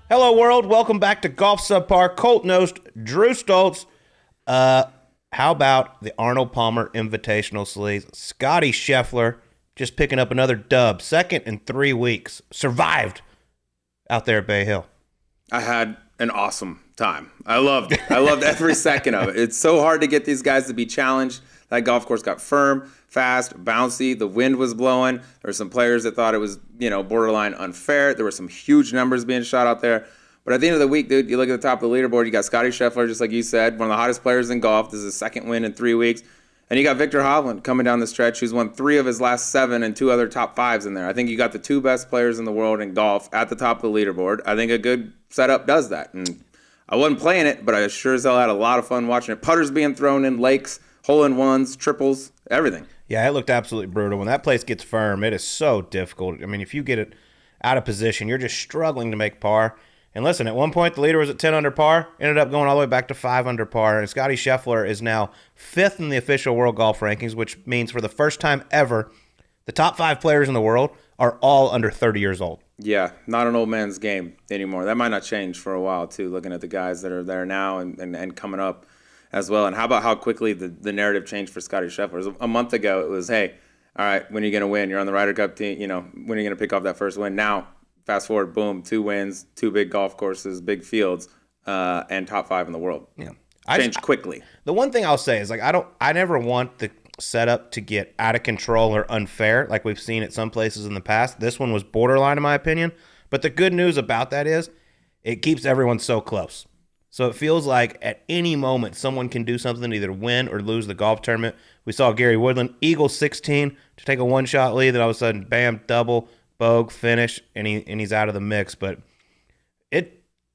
Hello, world. Welcome back to Golf Subpar. Colt Knost, Drew Stoltz. How about the Arnold Palmer Invitational Sleeves? Scotty Scheffler just picking up another dub. Second in 3 weeks. Survived out there at Bay Hill. I had an awesome time. I loved it. I loved every second of it. It's so hard to get these guys to be challenged. That golf course got firm, fast, bouncy. The wind was blowing. There were some players that thought it was, borderline unfair. There were some huge numbers being shot out there. But at the end of the week, dude, you look at the top of the leaderboard, you got Scotty Scheffler, just like you said, one of the hottest players in golf. This is his second win in 3 weeks. And you got Viktor Hovland coming down the stretch, who's won 3 of his last 7 and 2 other top 5s in there. I think you got the 2 best players in the world in golf at the top of the leaderboard. I think a good setup does that. And I wasn't playing it, but I sure as hell had a lot of fun watching it. Putters being thrown in, lakes, hole-in-ones, triples, everything. Yeah, it looked absolutely brutal. When that place gets firm, it is so difficult. I mean, if you get it out of position, you're just struggling to make par. And listen, at one point, the leader was at 10 under par, ended up going all the way back to 5 under par. And Scotty Scheffler is now 5th in the official world golf rankings, which means for the first time ever, the top 5 players in the world are all under 30 years old. Yeah, not an old man's game anymore. That might not change for a while, too, looking at the guys that are there now and coming up as well. And how about how quickly the narrative changed for Scotty Scheffler? A month ago, it was, hey, all right, when are you going to win? You're on the Ryder Cup team. When are you going to pick off that first win? Now, fast forward, boom, 2 wins, 2 big golf courses, big fields, and top 5 in the world. Yeah, Changed quickly. The one thing I'll say is, I never want the setup to get out of control or unfair like we've seen at some places in the past. This one was borderline, in my opinion. But the good news about that is it keeps everyone so close. So it feels like at any moment someone can do something to either win or lose the golf tournament. We saw Gary Woodland, eagle 16, to take a one-shot lead, then all of a sudden, bam, double, bogue, finish, and he's out of the mix. But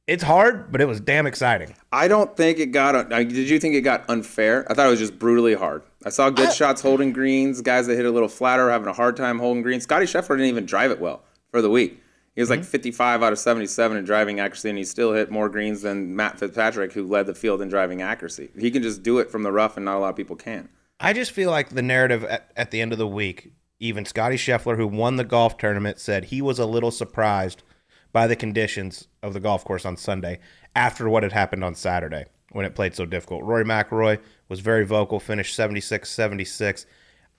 it's hard, but it was damn exciting. I don't think it got – did you think it got unfair? I thought it was just brutally hard. I saw good shots holding greens, guys that hit a little flatter having a hard time holding greens. Scotty Scheffler didn't even drive it well for the week. He was like 55 out of 77 in driving accuracy, and he still hit more greens than Matt Fitzpatrick, who led the field in driving accuracy. He can just do it from the rough, and not a lot of people can. I just feel like the narrative at the end of the week, even Scotty Scheffler, who won the golf tournament, said he was a little surprised by the conditions of the golf course on Sunday after what had happened on Saturday when it played so difficult. Rory McIlroy was very vocal, finished 76-76.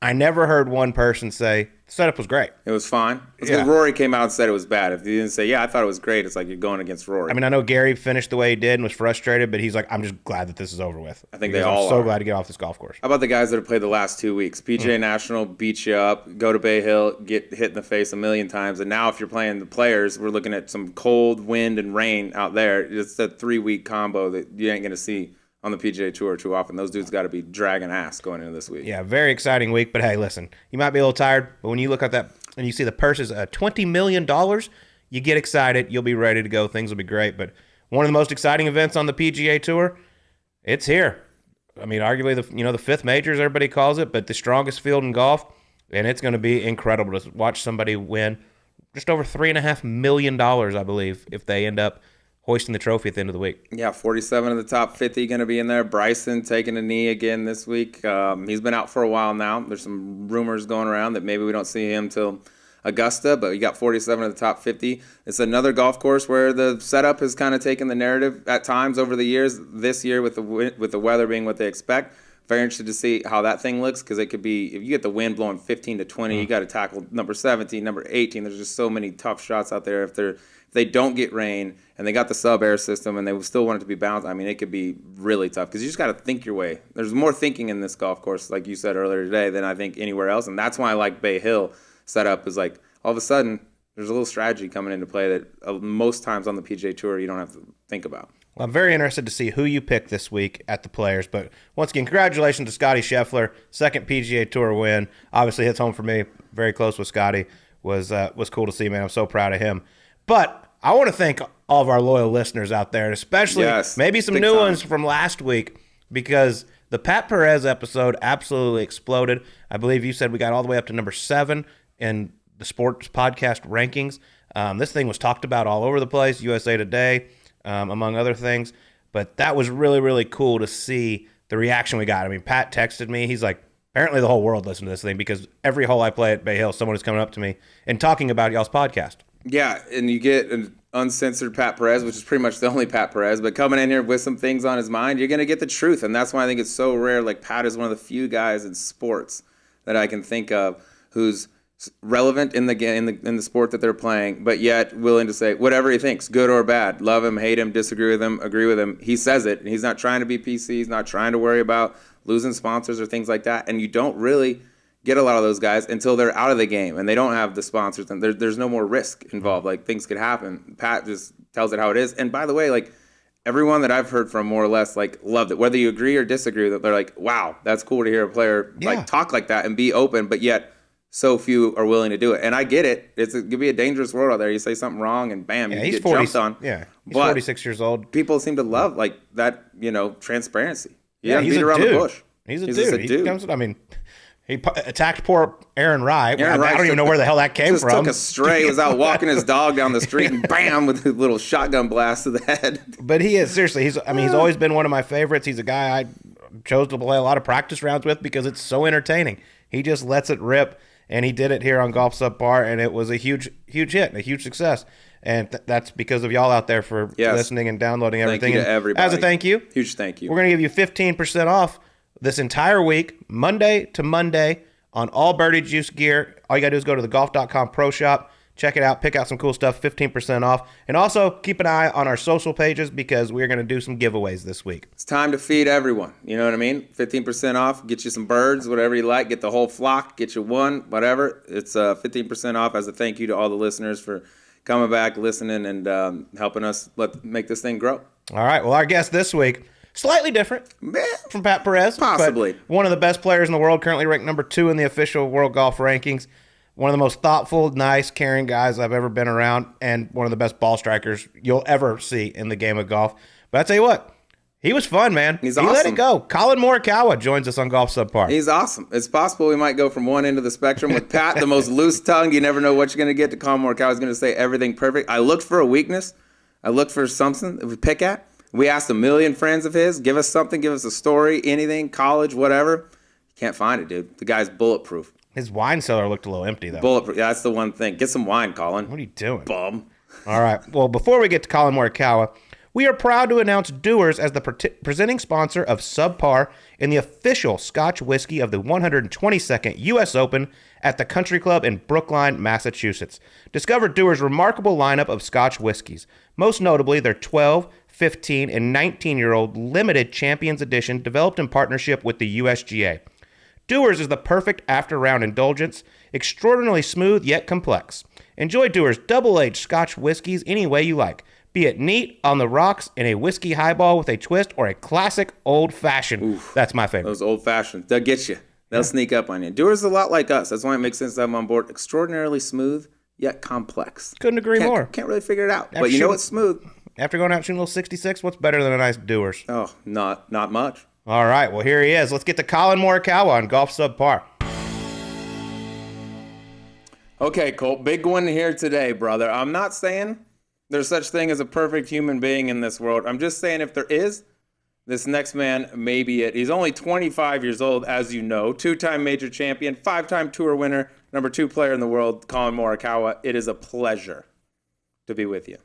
I never heard one person say the setup was great. It was fine. Because Rory came out and said it was bad. If you didn't say, yeah, I thought it was great, it's like you're going against Rory. I mean, I know Gary finished the way he did and was frustrated, but he's like, I'm just glad that this is over with. I think they all are. I'm so glad to get off this golf course. How about the guys that have played the last 2 weeks? PGA National beat you up, go to Bay Hill, get hit in the face a million times. And now if you're playing the players, we're looking at some cold wind and rain out there. It's a 3-week combo that you ain't going to see on the PGA Tour too often. Those dudes got to be dragging ass going into this week. Yeah, very exciting week. But hey, listen, you might be a little tired, but when you look at that and you see the purse is $20 million, you get excited. You'll be ready to go. Things will be great. But one of the most exciting events on the PGA Tour, it's here. I mean, arguably the fifth major, as everybody calls it, but the strongest field in golf, and it's going to be incredible to watch somebody win just over $3.5 million, I believe, if they end up hoisting the trophy at the end of the week. Yeah, 47 of the top 50 going to be in there. Bryson taking a knee again this week. He's been out for a while now. There's some rumors going around that maybe we don't see him till Augusta, but you got 47 of the top 50. It's another golf course where the setup has kind of taken the narrative at times over the years. This year with the weather being what they expect, very interested to see how that thing looks, because it could be, if you get the wind blowing 15 to 20, you got to tackle number 17, number 18. There's just so many tough shots out there. If they don't get rain and they got the sub-air system and they still want it to be balanced, I mean, it could be really tough because you just got to think your way. There's more thinking in this golf course, like you said earlier today, than I think anywhere else. And that's why I like Bay Hill setup, is like all of a sudden there's a little strategy coming into play that most times on the PGA Tour you don't have to think about. Well, I'm very interested to see who you pick this week at the Players. But once again, congratulations to Scotty Scheffler, second PGA Tour win. Obviously hits home for me. Very close with Scotty. Was cool to see, man. I'm so proud of him. But I want to thank all of our loyal listeners out there, and especially maybe some new ones from last week, because the Pat Perez episode absolutely exploded. I believe you said we got all the way up to number 7 in the sports podcast rankings. This thing was talked about all over the place, USA Today, among other things. But that was really, really cool to see the reaction we got. I mean, Pat texted me. He's like, apparently the whole world listened to this thing, because every hole I play at Bay Hill, someone is coming up to me and talking about y'all's podcast. Yeah, and you get uncensored Pat Perez, which is pretty much the only Pat Perez, but coming in here with some things on his mind, you're going to get the truth. And that's why I think it's so rare. Like, Pat is one of the few guys in sports that I can think of who's relevant in the sport that they're playing, but yet willing to say whatever he thinks, good or bad, love him, hate him, disagree with him, agree with him. He says it, and he's not trying to be PC. He's not trying to worry about losing sponsors or things like that. And you don't really get a lot of those guys until they're out of the game and they don't have the sponsors, and there's no more risk involved. Like, things could happen. Pat just tells it how it is. And by the way, like, everyone that I've heard from more or less, like, loved it. Whether you agree or disagree, that they're like, wow, that's cool to hear a player like talk like that and be open, but yet so few are willing to do it. And I get it. It could be a dangerous world out there. You say something wrong and bam, you get jumped on. Yeah, he's 46 years old. People seem to love like that, transparency. He's beat a around dude. the bush. He's a dude. He attacked poor Aaron Wright. I don't even know where the hell that came from. Took a stray. He was out walking his dog down the street and bam, with a little shotgun blast to the head. But he is, seriously, he's always been one of my favorites. He's a guy I chose to play a lot of practice rounds with because it's so entertaining. He just lets it rip. And he did it here on Golf Subpar, and it was a huge hit, a huge success. And that's because of y'all out there for listening and downloading everything. Thank you to everybody. As a thank you. Huge thank you. We're going to give you 15% off this entire week, Monday to Monday, on all Birdie Juice gear. All you got to do is go to the Golf.com Pro Shop. Check it out. Pick out some cool stuff. 15% off. And also keep an eye on our social pages because we're going to do some giveaways this week. It's time to feed everyone. You know what I mean? 15% off. Get you some birds, whatever you like. Get the whole flock. Get you one, whatever. It's 15% off as a thank you to all the listeners for coming back, listening, and helping us make this thing grow. All right. Well, our guest this week, slightly different from Pat Perez. Possibly. But one of the best players in the world, currently ranked number 2 in the official World Golf Rankings. One of the most thoughtful, nice, caring guys I've ever been around, and one of the best ball strikers you'll ever see in the game of golf. But I tell you what, he was fun, man. He awesome. Let it go. Collin Morikawa joins us on Golf Subpar. He's awesome. It's possible we might go from one end of the spectrum with Pat, the most loose-tongued. You never know what you're going to get. To Collin Morikawa is going to say everything perfect. I looked for a weakness. I looked for something to pick at. We asked a million friends of his, give us something, give us a story, anything, college, whatever. Can't find it, dude. The guy's bulletproof. His wine cellar looked a little empty, though. Bulletproof. Yeah, that's the one thing. Get some wine, Colin. What are you doing? Bum. All right. Well, before we get to Collin Morikawa, we are proud to announce Dewar's as the presenting sponsor of Subpar in the official Scotch whiskey of the 122nd U.S. Open at the Country Club in Brookline, Massachusetts. Discover Dewar's remarkable lineup of Scotch whiskeys, most notably their 12, 15, and 19-year-old limited Champions Edition developed in partnership with the USGA. Dewar's is the perfect after-round indulgence, extraordinarily smooth yet complex. Enjoy Dewar's double-aged Scotch whiskeys any way you like, be it neat, on the rocks, in a whiskey highball with a twist, or a classic old-fashioned. Oof, that's my favorite. Those old-fashioned, they'll get you. They'll sneak up on you. Dewar's is a lot like us. That's why it makes sense to have them on board. Extraordinarily smooth yet complex. Couldn't agree more. Can't really figure it out, but you know it's smooth. After going out shooting a little 66, what's better than a nice Dewar's? Oh, not much. All right, well, here he is. Let's get to Collin Morikawa on Golf Subpar. Okay, Colt, big one here today, brother. I'm not saying there's such thing as a perfect human being in this world. I'm just saying if there is, this next man may be it. He's only 25 years old, as you know, 2-time major champion, 5-time tour winner, number 2 player in the world, Collin Morikawa. It is a pleasure to be with you.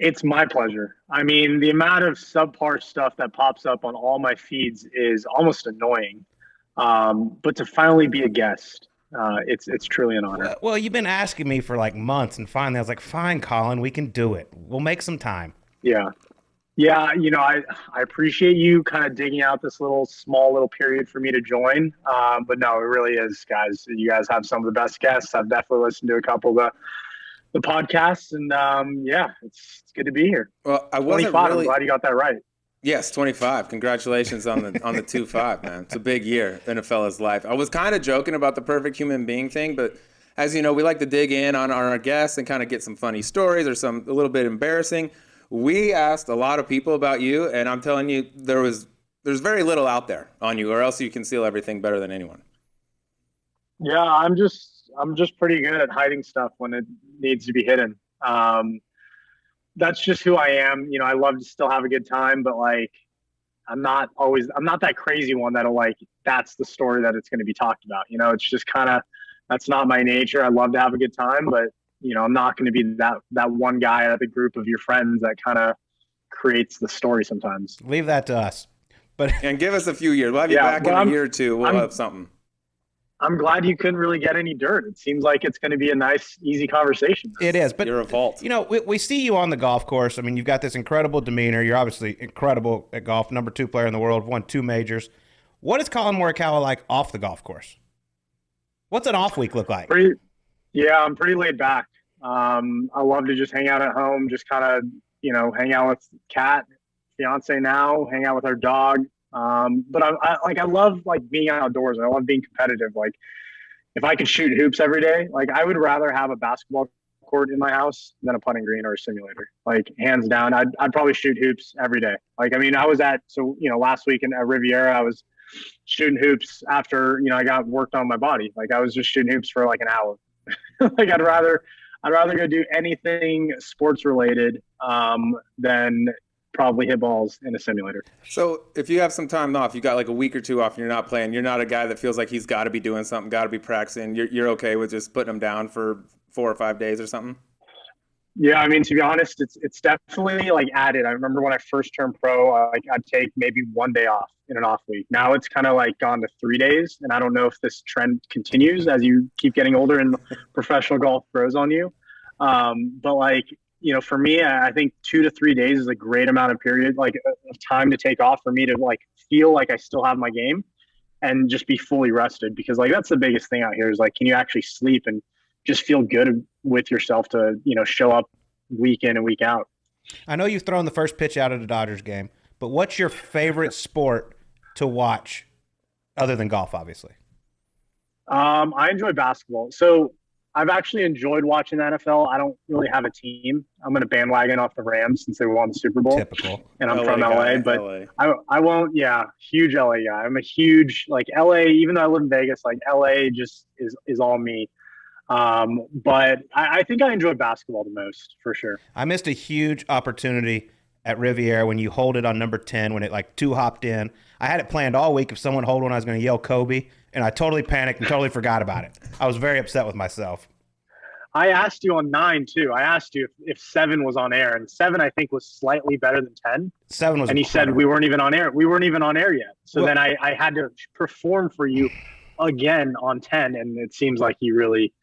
It's my pleasure. I mean, the amount of subpar stuff that pops up on all my feeds is almost annoying. But to finally be a guest, it's truly an honor. Well, you've been asking me for like months, and finally I was like, fine, Colin, we can do it. We'll make some time. Yeah. I appreciate you kind of digging out this small little period for me to join. But no, it really is, guys. You guys have some of the best guests. I've definitely listened to a couple of the podcasts, and it's good to be here. Well, I wasn't 25. really... I'm glad you got that right. Yes, 25. Congratulations on the 2-5, man. It's a big year in a fella's life. I was kind of joking about the perfect human being thing, but as you know, we like to dig in on our guests and kind of get some funny stories or some a little bit embarrassing. We asked a lot of people about you, and I'm telling you, there's very little out there on you, or else you conceal everything better than anyone. Yeah, I'm just pretty good at hiding stuff when it needs to be hidden. That's just who I am. I love to still have a good time, but I'm not that crazy one that'll that's the story that it's going to be talked about. It's just kind of, that's not my nature. I love to have a good time, but I'm not going to be that one guy out of the group of your friends that kind of creates the story sometimes. Leave that to us. And give us a few years. We'll have you back in a year or two. We'll have something. I'm glad you couldn't really get any dirt. It seems like it's going to be a nice, easy conversation. It is, but you're a vault. We see you on the golf course. I mean, you've got this incredible demeanor. You're obviously incredible at golf. Number 2 player in the world. Won 2 majors. What is Collin Morikawa like off the golf course? What's an off week look like? I'm pretty laid back. I love to just hang out at home, just kind of, hang out with Kat, fiance now, hang out with our dog. But I love like being outdoors. I love being competitive. Like if I could shoot hoops every day, like I would rather have a basketball court in my house than a putting green or a simulator. Like hands down, I'd probably shoot hoops every day. Like, I mean, I was last week at Riviera, I was shooting hoops after, I got worked on my body. Like I was just shooting hoops for like an hour. Like I'd rather go do anything sports related, than probably hit balls in a simulator. So if you have some time off, you got like a week or 2 off and you're not playing, you're not a guy that feels like he's got to be doing something, got to be practicing. You're okay with just putting him down for 4 or 5 days or something? Yeah, I mean, to be honest, it's definitely like added. I remember when I first turned pro, I'd take maybe 1 day off in an off week. Now it's kind of like gone to 3 days, and I don't know if this trend continues as you keep getting older and professional golf grows on you. But like, for me, I think 2 to 3 days is a great amount of period, like of time to take off for me to like feel like I still have my game and just be fully rested. Because like, that's the biggest thing out here is like, can you actually sleep and just feel good with yourself to, show up week in and week out. I know you've thrown the first pitch out at a Dodgers game, but what's your favorite sport to watch other than golf, obviously? I enjoy basketball. So I've actually enjoyed watching the NFL. I don't really have a team. I'm going to bandwagon off the Rams since they won the Super Bowl. Typical. And I'm from LA, but I won't. Yeah, huge LA guy. I'm a huge like LA. Even though I live in Vegas, like LA just is all me. But I think I enjoy basketball the most for sure. I missed a huge opportunity at Riviera when you hold it on number 10 when it like 2 hopped in. I had it planned all week. If someone hold one, I was going to yell Kobe, and I totally panicked and totally forgot about it. I was very upset with myself. I asked you on 9 too. I asked you if 7 was on air, and 7 I think was slightly better than 10. 7 was, and he said we weren't even on air. We weren't even on air yet. So then I had to perform for you again on 10, and it seems like you really.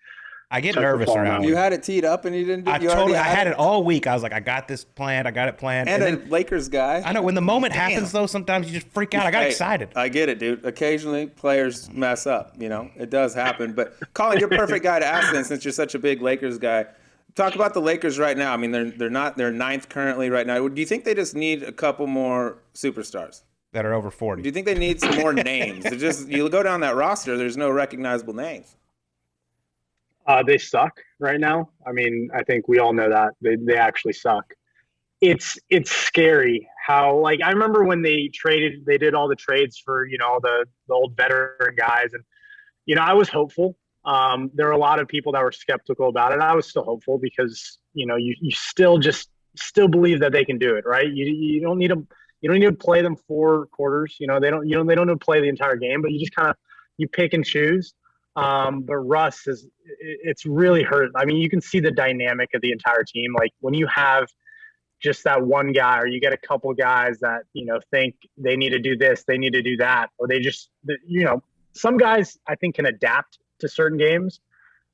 I get nervous around. You had it teed up and you didn't do it. I had it all week. I was like, I got this planned. I got it planned. And then, a Lakers guy. I know. When the moment happens, though, sometimes you just freak out. I got excited. I get it, dude. Occasionally, players mess up. It does happen. But, Colin, you're a perfect guy to ask then since you're such a big Lakers guy. Talk about the Lakers right now. I mean, they're 9th currently right now. Do you think they just need a couple more superstars? That are over 40. Do you think they need some more names? You go down that roster, there's no recognizable names. They suck right now. I mean, I think we all know that they actually suck. It's scary how, like, I remember when they did all the trades for, the old veteran guys. And, I was hopeful. There were a lot of people that were skeptical about it. I was still hopeful because, you still believe that they can do it, right? You don't need to play them 4 quarters. They don't need to play the entire game, but you just kind of, you pick and choose. But Russ it's really hurt. I mean, you can see the dynamic of the entire team. Like when you have just that one guy, or you get a couple guys that, think they need to do this, they need to do that, or they just, some guys I think can adapt to certain games.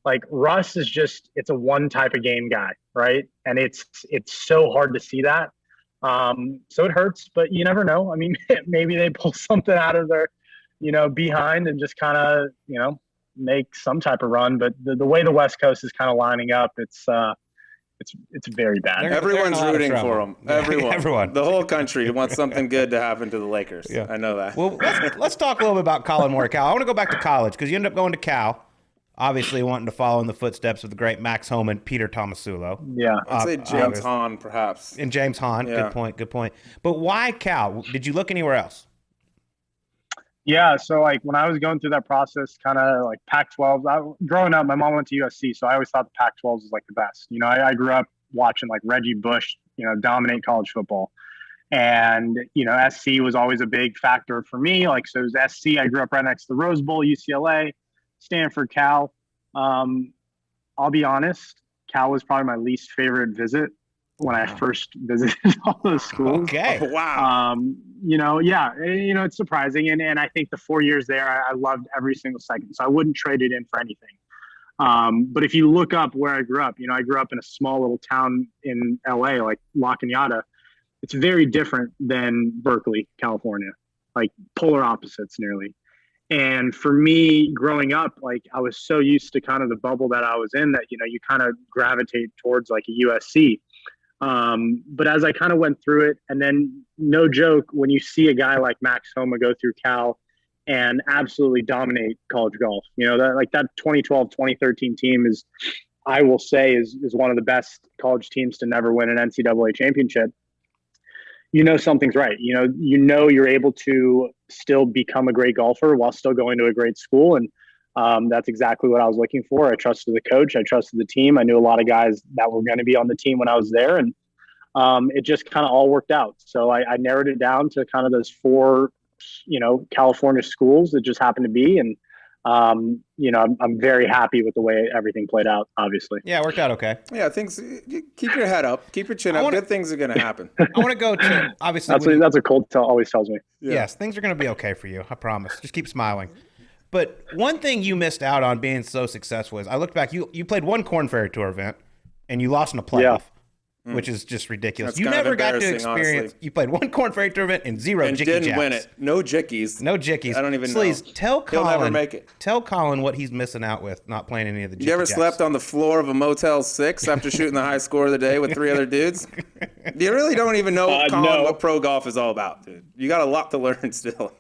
Like Russ is just, it's a one type of game guy, right? And it's so hard to see that. So it hurts, but you never know. I mean, maybe they pull something out of their, behind and just kind of, make some type of run. But the way the West Coast is kind of lining up, it's very bad. Everyone's rooting for them. Everyone. The whole country wants something good to happen to the Lakers. Yeah. I know that. Well, let's talk a little bit about Collin Morikawa. I want to go back to college because you ended up going to Cal, obviously wanting to follow in the footsteps of the great Max Homa and Peter Tomasulo. Yeah. I'd say James Hahn, perhaps. And James Hahn. Yeah. Good point. But why Cal? Did you look anywhere else? Yeah, so like when I was going through that process, kind of like Pac-12, growing up, my mom went to USC, so I always thought the Pac-12 was like the best. I grew up watching like Reggie Bush, dominate college football. And, SC was always a big factor for me. Like, so it was SC. I grew up right next to the Rose Bowl, UCLA, Stanford, Cal. I'll be honest, Cal was probably my least favorite visit when I first visited all those schools. Okay. Oh, wow. It's surprising. And I think the 4 years there, I loved every single second. So I wouldn't trade it in for anything. But if you look up where I grew up, I grew up in a small little town in LA, like La Cañada. It's very different than Berkeley, California, like polar opposites nearly. And for me growing up, like I was so used to kind of the bubble that I was in that, you kind of gravitate towards like a USC. But as I kind of went through it, and then no joke, when you see a guy like Max Homa go through Cal and absolutely dominate college golf, that 2012, 2013 team is, I will say, is one of the best college teams to never win an NCAA championship. Something's right. You're able to still become a great golfer while still going to a great school. And that's exactly what I was looking for. I trusted the coach. I trusted the team. I knew a lot of guys that were going to be on the team when I was there. And it just kind of all worked out. So I narrowed it down to kind of those 4, California schools that just happened to be. And, I'm very happy with the way everything played out, obviously. Yeah, it worked out okay. Yeah, keep your head up, keep your chin up. Good things are going to happen. I want to go to, obviously. That's what Colt always tells me. Yeah. Yes, things are going to be okay for you. I promise. Just keep smiling. But one thing you missed out on being so successful is, I looked back, you played one Korn Ferry Tour event, and you lost in a playoff. Which is just ridiculous. You never got to experience. Honestly. You played one Korn Ferry Tour event and 0 and jicky didn't jacks. win it. No jickeys. No jickeys. I don't even Please, know. tell Colin. He'll never make it. Tell Colin what he's missing out with not playing any of the jicky You ever jacks. slept on the floor of a Motel 6 after shooting the high score of the day with 3 other dudes? You really don't even know, Colin, what pro golf is all about, dude. You got a lot to learn still.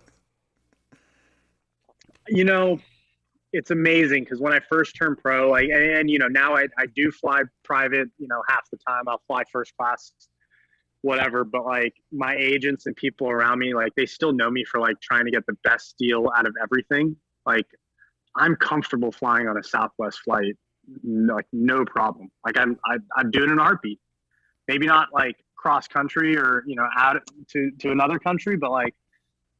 It's amazing because when I first turned pro, now I do fly private, half the time I'll fly first class, whatever. But like my agents and people around me, like they still know me for like trying to get the best deal out of everything. Like I'm comfortable flying on a Southwest flight, like no problem. Like I'd do it in a heartbeat. Maybe not like cross country or, out to another country, but like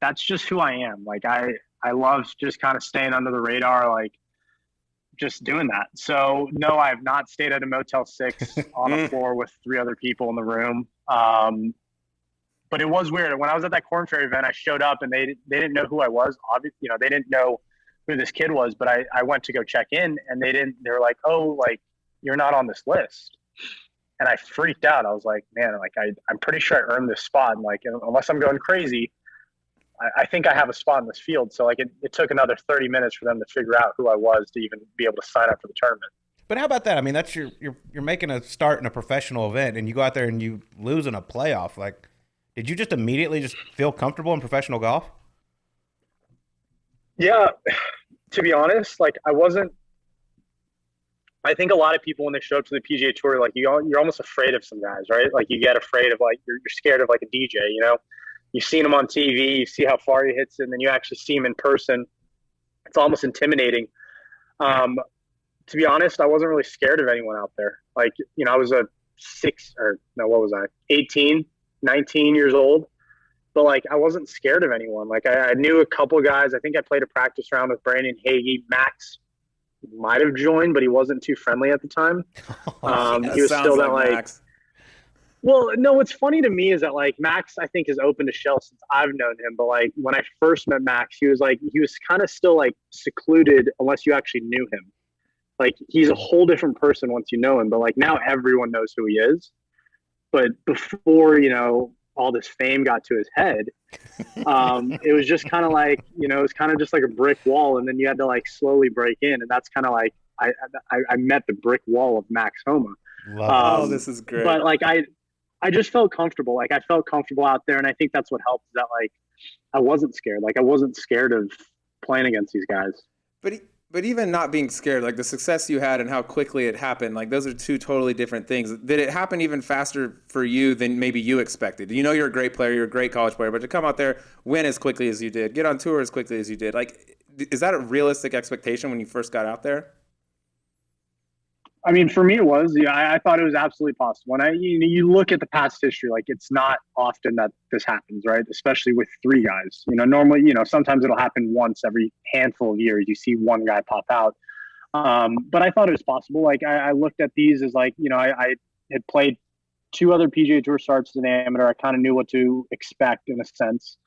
that's just who I am. Like I love just kind of staying under the radar, like just doing that. So no, I have not stayed at a Motel 6 on a floor with 3 other people in the room. But it was weird. When I was at that Korn Ferry event, I showed up and they didn't know who I was. Obviously, they didn't know who this kid was, but I went to go check in and they were like, oh, like you're not on this list. And I freaked out. I was like, man, like I'm pretty sure I earned this spot. And like, unless I'm going crazy, I think I have a spot in this field. So like it took another 30 minutes for them to figure out who I was to even be able to sign up for the tournament. But how about that? I mean, that's you're making a start in a professional event and you go out there and you lose in a playoff. Like, did you just immediately just feel comfortable in professional golf? Yeah, to be honest, like I think a lot of people when they show up to the PGA Tour, like you're almost afraid of some guys, right? Like you get afraid of like you're scared of like a DJ, You've seen him on TV, you see how far he hits it, and then you actually see him in person. It's almost intimidating. To be honest, I wasn't really scared of anyone out there. Like, I was 18, 19 years old. But, like, I wasn't scared of anyone. Like, I knew a couple of guys. I think I played a practice round with Brandon Hagee. Max might have joined, but he wasn't too friendly at the time. He was still that, like Max. Well, no, what's funny to me is that, like, Max, I think, is open to shell since I've known him. But, like, when I first met Max, he was kind of still, like, secluded unless you actually knew him. Like, he's a whole different person once you know him. But, like, now everyone knows who he is. But before, all this fame got to his head, it was just kind of like, it was kind of just like a brick wall. And then you had to, like, slowly break in. And that's kind of like I met the brick wall of Max Homa. Oh, this is great. But, like, I just felt comfortable. Like I felt comfortable out there. And I think that's what helped, that like, I wasn't scared. Like I wasn't scared of playing against these guys. But even not being scared, like the success you had and how quickly it happened, like those are 2 totally different things. Did it happen even faster for you than maybe you expected? You're a great player, you're a great college player, but to come out there, win as quickly as you did, get on tour as quickly as you did, like, is that a realistic expectation when you first got out there? I mean, for me, it was. Yeah, I thought it was absolutely possible. When you look at the past history, like it's not often that this happens, right? Especially with 3 guys. Normally, sometimes it'll happen once every handful of years. You see one guy pop out. But I thought it was possible. Like I looked at these as like, I had played 2 other PGA Tour starts as an amateur. I kind of knew what to expect in a sense.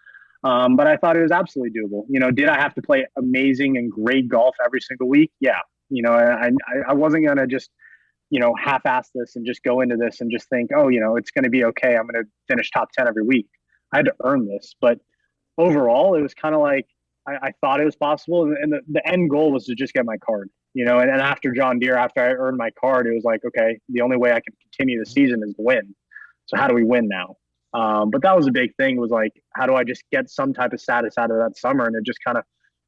But I thought it was absolutely doable. Did I have to play amazing and great golf every single week? Yeah. I wasn't going to just, half-ass this and just go into this and just think, oh, it's going to be okay. I'm going to finish top 10 every week. I had to earn this. But overall, it was kind of like I thought it was possible. And the end goal was to just get my card, and after John Deere, after I earned my card, it was like, okay, the only way I can continue the season is to win. So how do we win now? But that was a big thing, was like, how do I just get some type of status out of that summer? And it just kind of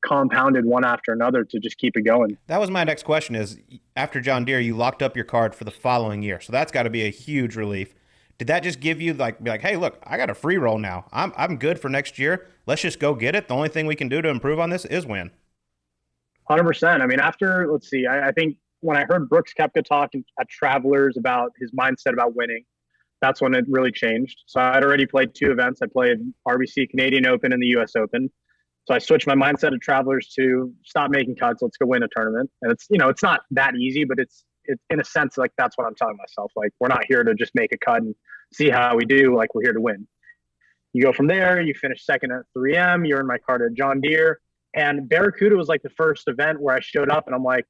compounded one after another to just keep it going. That was my next question is, after John Deere, you locked up your card for the following year. So that's got to be a huge relief. Did that just give you be like, hey, look, I got a free roll now. I'm good for next year. Let's just go get it. The only thing we can do to improve on this is win. 100%. I mean, after, let's see, I think when I heard Brooks Koepka talk at Travelers about his mindset about winning, that's when it really changed. So I had already played 2 events. I played RBC Canadian Open and the US Open. So I switched my mindset at Travelers to stop making cuts. Let's go win a tournament. And it's, it's not that easy, but it's in a sense, like, that's what I'm telling myself. Like, we're not here to just make a cut and see how we do. Like, we're here to win. You go from there, you finish second at 3M, you earn my card at John Deere. And Barracuda was like the first event where I showed up and I'm like,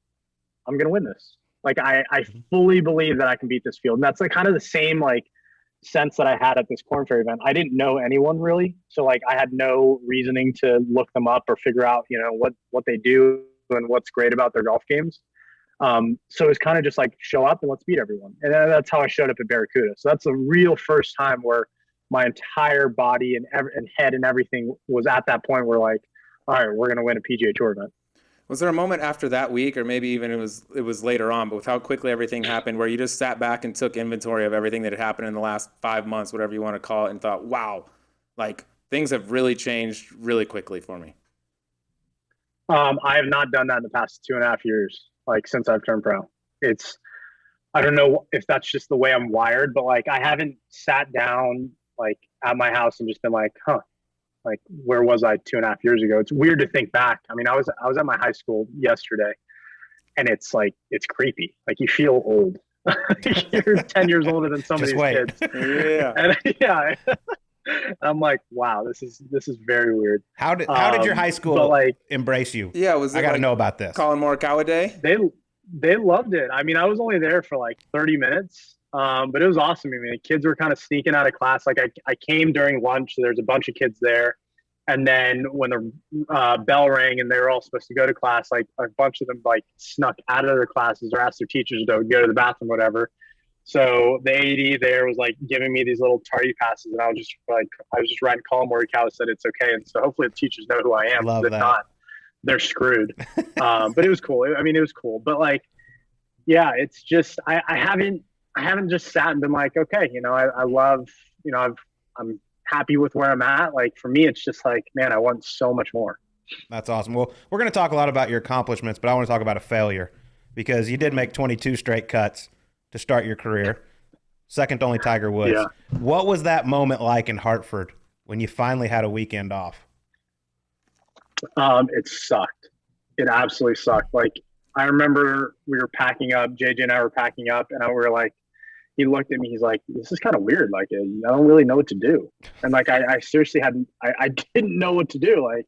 I'm going to win this. Like, I fully believe that I can beat this field. And that's like kind of the same, like, sense that I had at this Korn Ferry event. I didn't know anyone really. So like, I had no reasoning to look them up or figure out, what they do and what's great about their golf games. So it's kind of just like, show up and let's beat everyone. And that's how I showed up at Barracuda. So that's the real first time where my entire body and head and everything was at that point where like, all right, we're going to win a PGA Tour event. Was there a moment after that week, or maybe even it was later on, but with how quickly everything happened, where you just sat back and took inventory of everything that had happened in the last 5 months, whatever you want to call it, and thought, wow, like, things have really changed really quickly for me? I have not done that in the past 2.5 years, like, since I've turned pro. I don't know if that's just the way I'm wired, but like, I haven't sat down like at my house and just been like, like, where was I 2.5 years ago? It's weird to think back. I mean, I was at my high school yesterday, and it's like, it's creepy. Like, you feel old. You're 10 years older than some of these kids. Yeah. And yeah. I'm like, wow, this is very weird. How did your high school embrace you? Yeah, I got to know about this. Collin Morikawa Day? They loved it. I mean, I was only there for like 30 minutes. But it was awesome. I mean, the kids were kind of sneaking out of class. Like, I came during lunch. So there's a bunch of kids there. And then when the bell rang and they were all supposed to go to class, like, a bunch of them like snuck out of their classes or asked their teachers to go to the bathroom, whatever. So the AD there was like giving me these little tardy passes, and I was just writing Collin Morikawa said it's okay. And so hopefully the teachers know who I am. Love that. If not, they're screwed. But it was cool. I mean, it was cool. But like, yeah, it's just I haven't just sat and been like, okay, I love, I'm happy with where I'm at. Like, for me, it's just like, man, I want so much more. That's awesome. Well, we're going to talk a lot about your accomplishments, but I want to talk about a failure, because you did make 22 straight cuts to start your career, second to only Tiger Woods. Yeah. What was that moment like in Hartford when you finally had a weekend off? It sucked. It absolutely sucked. Like, I remember we were packing up, JJ and I were packing up, and we were like, he looked at me, he's like, this is kind of weird. Like, I don't really know what to do. And like, I seriously I didn't know what to do. Like,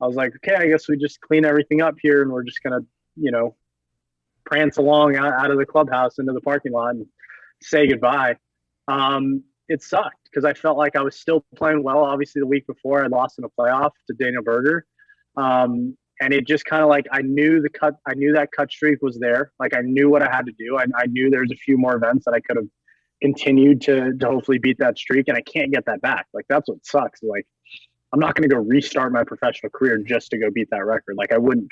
I was like, okay, I guess we just clean everything up here and we're just going to, prance along out of the clubhouse into the parking lot and say goodbye. It sucked because I felt like I was still playing well. Obviously the week before I lost in a playoff to Daniel Berger. And it just kind of like, I knew that cut streak was there. Like, I knew what I had to do. I knew there's a few more events that I could have continued to hopefully beat that streak, and I can't get that back. Like, that's what sucks. Like, I'm not going to go restart my professional career just to go beat that record. Like, I would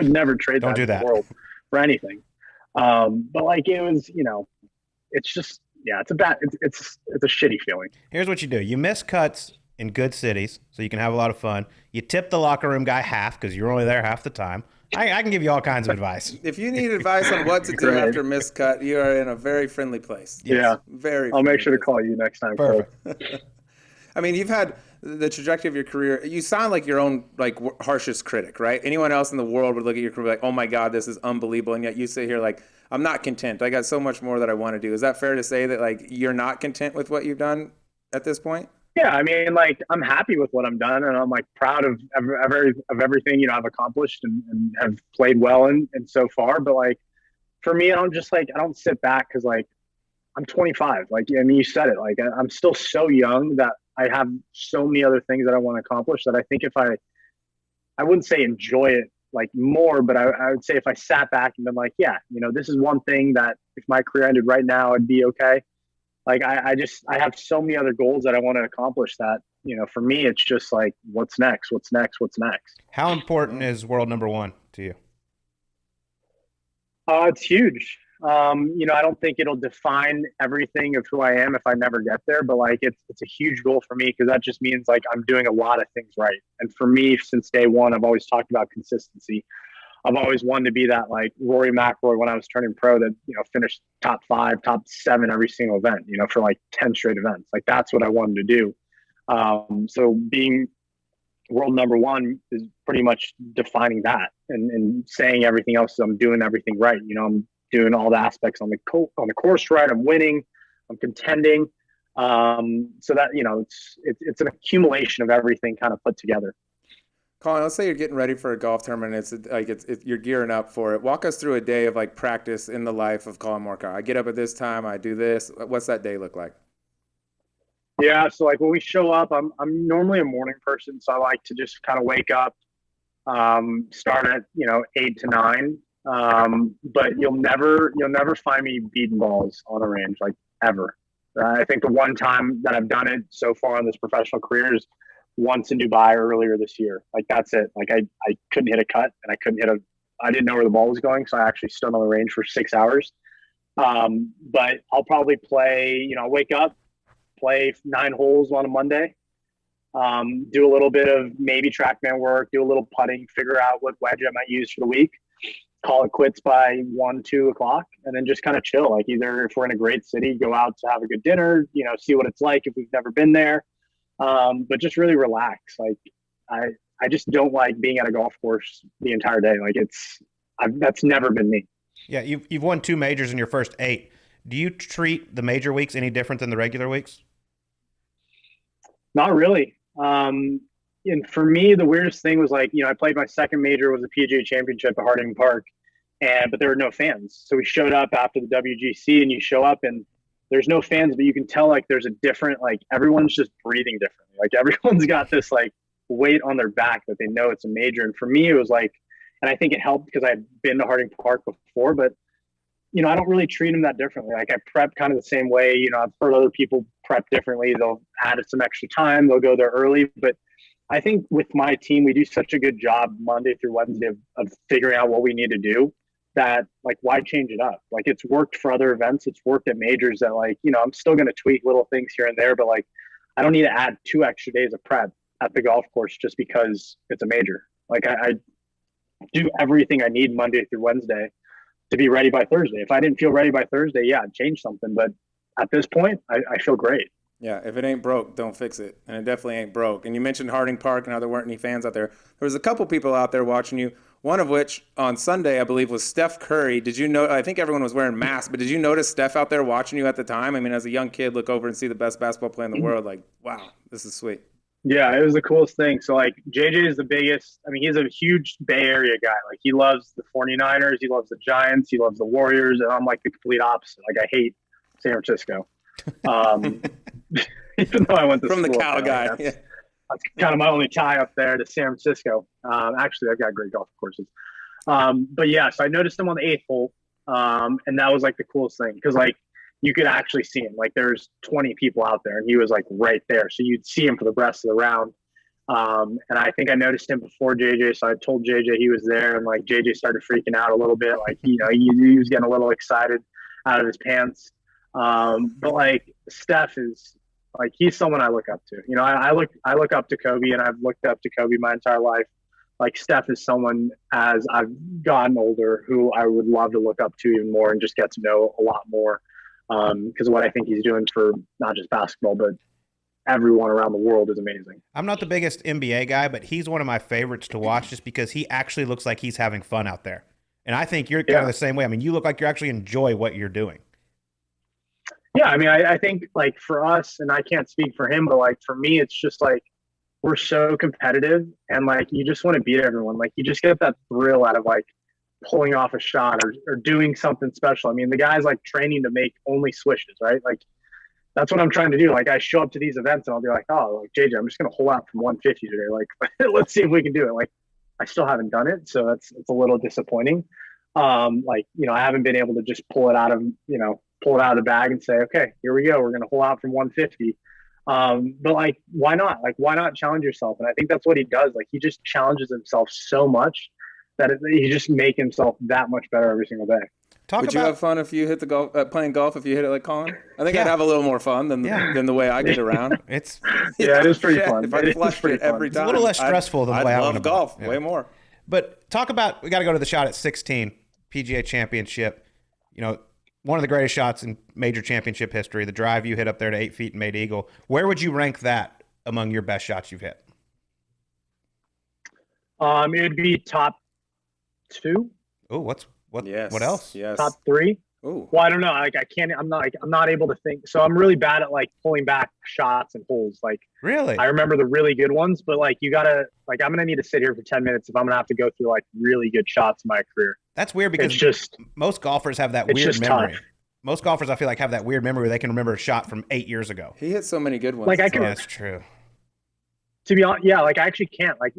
never trade that in the world for anything. But like, it was, it's just, yeah, it's a shitty feeling. Here's what you do. You miss cuts in good cities so you can have a lot of fun. You tip the locker room guy half because you're only there half the time. I can give you all kinds of advice. If you need advice on what to do after a missed cut, you are in a very friendly place. Yes. Yeah. I'll make sure to call you next time. Perfect. I mean, you've had the trajectory of your career, you sound like your own like harshest critic, right? Anyone else in the world would look at your career like, oh my God, this is unbelievable. And yet you sit here like, I'm not content. I got so much more that I want to do. Is that fair to say that like you're not content with what you've done at this point? Yeah, I mean, like I'm happy with what I'm done, and I'm like proud of everything I've accomplished and have played well in and so far. But like for me, I don't sit back because like I'm 25. Like I mean, you said it. Like I'm still so young that I have so many other things that I want to accomplish that I think if I wouldn't say enjoy it like more, but I would say if I sat back and been like, yeah, this is one thing that if my career ended right now, I'd be okay. Like I have so many other goals that I want to accomplish that, for me, it's just like, what's next? What's next? What's next? How important is world number one to you? It's huge. I don't think it'll define everything of who I am if I never get there, but like it's a huge goal for me because that just means like I'm doing a lot of things right. And for me, since day one, I've always talked about consistency. I've always wanted to be that like Rory McIlroy when I was turning pro that, finished top 5, top 7 every single event, for like 10 straight events. Like that's what I wanted to do. So being world number one is pretty much defining that and saying everything else. I'm doing everything right. I'm doing all the aspects on the course right. I'm winning. I'm contending. So that, it's an accumulation of everything kind of put together. Colin, let's say you're getting ready for a golf tournament. You're gearing up for it. Walk us through a day of like practice in the life of Collin Morikawa. I get up at this time. I do this. What's that day look like? Yeah, so like when we show up, I'm normally a morning person, so I like to just kind of wake up, start at 8 to 9. But you'll never find me beating balls on the range like ever. I think the one time that I've done it so far in this professional career is once in Dubai earlier this year. Like that's it. Like I couldn't hit a cut and I didn't know where the ball was going. So I actually stood on the range for 6 hours. But I'll probably play, wake up, play 9 holes on a Monday, do a little bit of maybe TrackMan work, do a little putting, figure out what wedge I might use for the week, call it quits by 1, 2 o'clock, and then just kind of chill. Like either if we're in a great city, go out to have a good dinner, see what it's like if we've never been there. But just really relax. Like I just don't like being at a golf course the entire day. Like that's never been me. Yeah. You've won 2 majors in your first 8. Do you treat the major weeks any different than the regular weeks? Not really. And for me, the weirdest thing was like, I played my second major was a PGA Championship at Harding Park, but there were no fans. So we showed up after the WGC, and you show up and there's no fans, but you can tell like there's a different, like everyone's just breathing differently. Like everyone's got this like weight on their back that they know it's a major. And for me, it was like, and I think it helped because I'd been to Harding Park before, but I don't really treat them that differently. Like I prep kind of the same way. I've heard other people prep differently. They'll add some extra time. They'll go there early. But I think with my team, we do such a good job Monday through Wednesday of figuring out what we need to do that like, why change it up? Like it's worked for other events. It's worked at majors that like, I'm still going to tweak little things here and there, but like, I don't need to add 2 extra days of prep at the golf course just because it's a major. Like I do everything I need Monday through Wednesday to be ready by Thursday. If I didn't feel ready by Thursday, yeah, I'd change something. But at this point, I feel great. Yeah, if it ain't broke, don't fix it. And it definitely ain't broke. And you mentioned Harding Park and how there weren't any fans out there. There was a couple people out there watching you, one of which on Sunday, I believe, was Steph Curry. Did you know? I think everyone was wearing masks, but did you notice Steph out there watching you at the time? I mean, as a young kid, look over and see the best basketball player in the world, like, wow, this is sweet. Yeah, it was the coolest thing. So, like, JJ is the biggest. I mean, he's a huge Bay Area guy. Like, he loves the 49ers. He loves the Giants. He loves the Warriors. And I'm, like, the complete opposite. Like, I hate San Francisco. Even though I went to From school the Cal guy. That's, yeah. that's kind of my only tie up there to San Francisco. Actually, I've got great golf courses. But, yeah, so I noticed him on the 8th hole. And that was, like, the coolest thing. Because, like, you could actually see him. Like there's 20 people out there and he was like right there. So you'd see him for the rest of the round. And I think I noticed him before JJ. So I told JJ he was there and like JJ started freaking out a little bit. Like, he was getting a little excited out of his pants. But like Steph is like, he's someone I look up to. I look up to Kobe and I've looked up to Kobe my entire life. Like Steph is someone as I've gotten older who I would love to look up to even more and just get to know a lot more. Because of what I think he's doing for not just basketball, but everyone around the world is amazing. I'm not the biggest NBA guy, but he's one of my favorites to watch just because he actually looks like he's having fun out there. And I think you're kind of the same way. I mean, you look like you actually enjoy what you're doing. Yeah, I mean, I think like for us, and I can't speak for him, but like for me, it's just like we're so competitive and like you just want to beat everyone. Like you just get that thrill out of like pulling off a shot or doing something special. I mean, the guy's like training to make only swishes, right? Like that's what I'm trying to do. Like I show up to these events and I'll be like, oh, like JJ, I'm just gonna hole out from 150 today. Like let's see if we can do it. Like I still haven't done it, so it's a little disappointing. Like I haven't been able to just pull it out of the bag and say, okay, here we go. We're gonna hole out from 150. But like, why not? Like, why not challenge yourself? And I think that's what he does. Like, he just challenges himself so much that he just make himself that much better every single day. Would you have fun if you hit the golf playing golf if you hit it like Colin? I think I'd have a little more fun than the way I get around. It's it is pretty fun. If I flushed it every time, it's a little less stressful than the way I love golf way more. But we got to go to the shot at 16 PGA Championship. One of the greatest shots in major championship history. The drive you hit up there to 8 feet and made eagle. Where would you rank that among your best shots you've hit? It would be top 2. Oh, what Yes. else? Yes. Top 3. Ooh. Well, I don't know. Like I'm not able to think. So I'm really bad at like pulling back shots and holes. Like really, I remember the really good ones, but like I'm gonna need to sit here for 10 minutes if I'm gonna have to go through like really good shots in my career. That's weird because most golfers have that weird memory. Tough. Most golfers, I feel like, have that weird memory where they can remember a shot from 8 years ago. He hit so many good ones. Like I can. That's true. To be honest, yeah. Like I actually can't. Like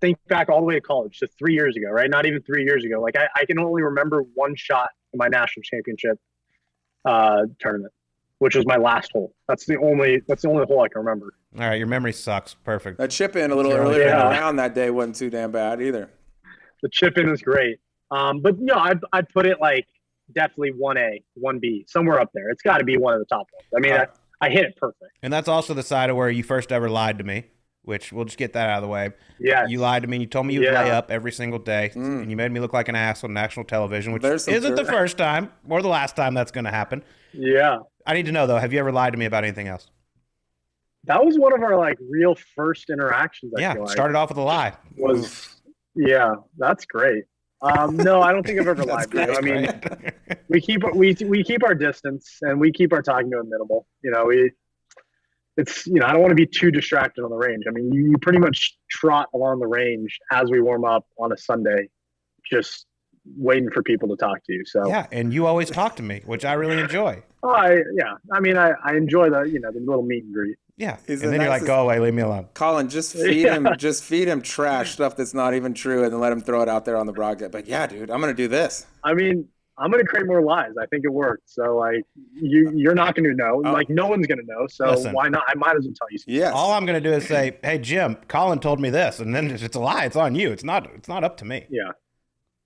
think back all the way to college, so 3 years ago, right? Not even 3 years ago. Like I can only remember one shot in my national championship tournament, which was my last hole. That's the only hole I can remember. All right, your memory sucks. Perfect. That chip in a little earlier in the round that day wasn't too damn bad either. The chip in is great, but I'd put it like definitely 1A, 1B, somewhere up there. It's got to be one of the top ones. I mean, I hit it perfect. And that's also the side of where you first ever lied to me, which we'll just get that out of the way. Yeah. You lied to me and you told me you'd lay up every single day. And you made me look like an ass on national television, which isn't the first time or the last time that's going to happen. Yeah. I need to know, though, have you ever lied to me about anything else? That was one of our like real first interactions. I feel like. Started off with a lie. That's great. No, I don't think I've ever lied to you. I mean, we keep our distance and we keep our talking to a minimal. I don't want to be too distracted on the range. I mean, you pretty much trot along the range as we warm up on a Sunday, just waiting for people to talk to you. So yeah, and you always talk to me, which I really enjoy. I enjoy the little meet and greet. Yeah, and then you're like, go away, leave me alone. Colin, just feed him trash stuff that's not even true, and then let him throw it out there on the broadcast. But yeah, dude, I'm gonna do this. I mean, I'm gonna create more lies. I think it worked. So like, you're not gonna know. Like, no one's gonna know. So listen, why not? I might as well tell you something. Yeah. All I'm gonna do is say, hey Jim, Colin told me this, and then if it's a lie, it's on you. It's not up to me. Yeah.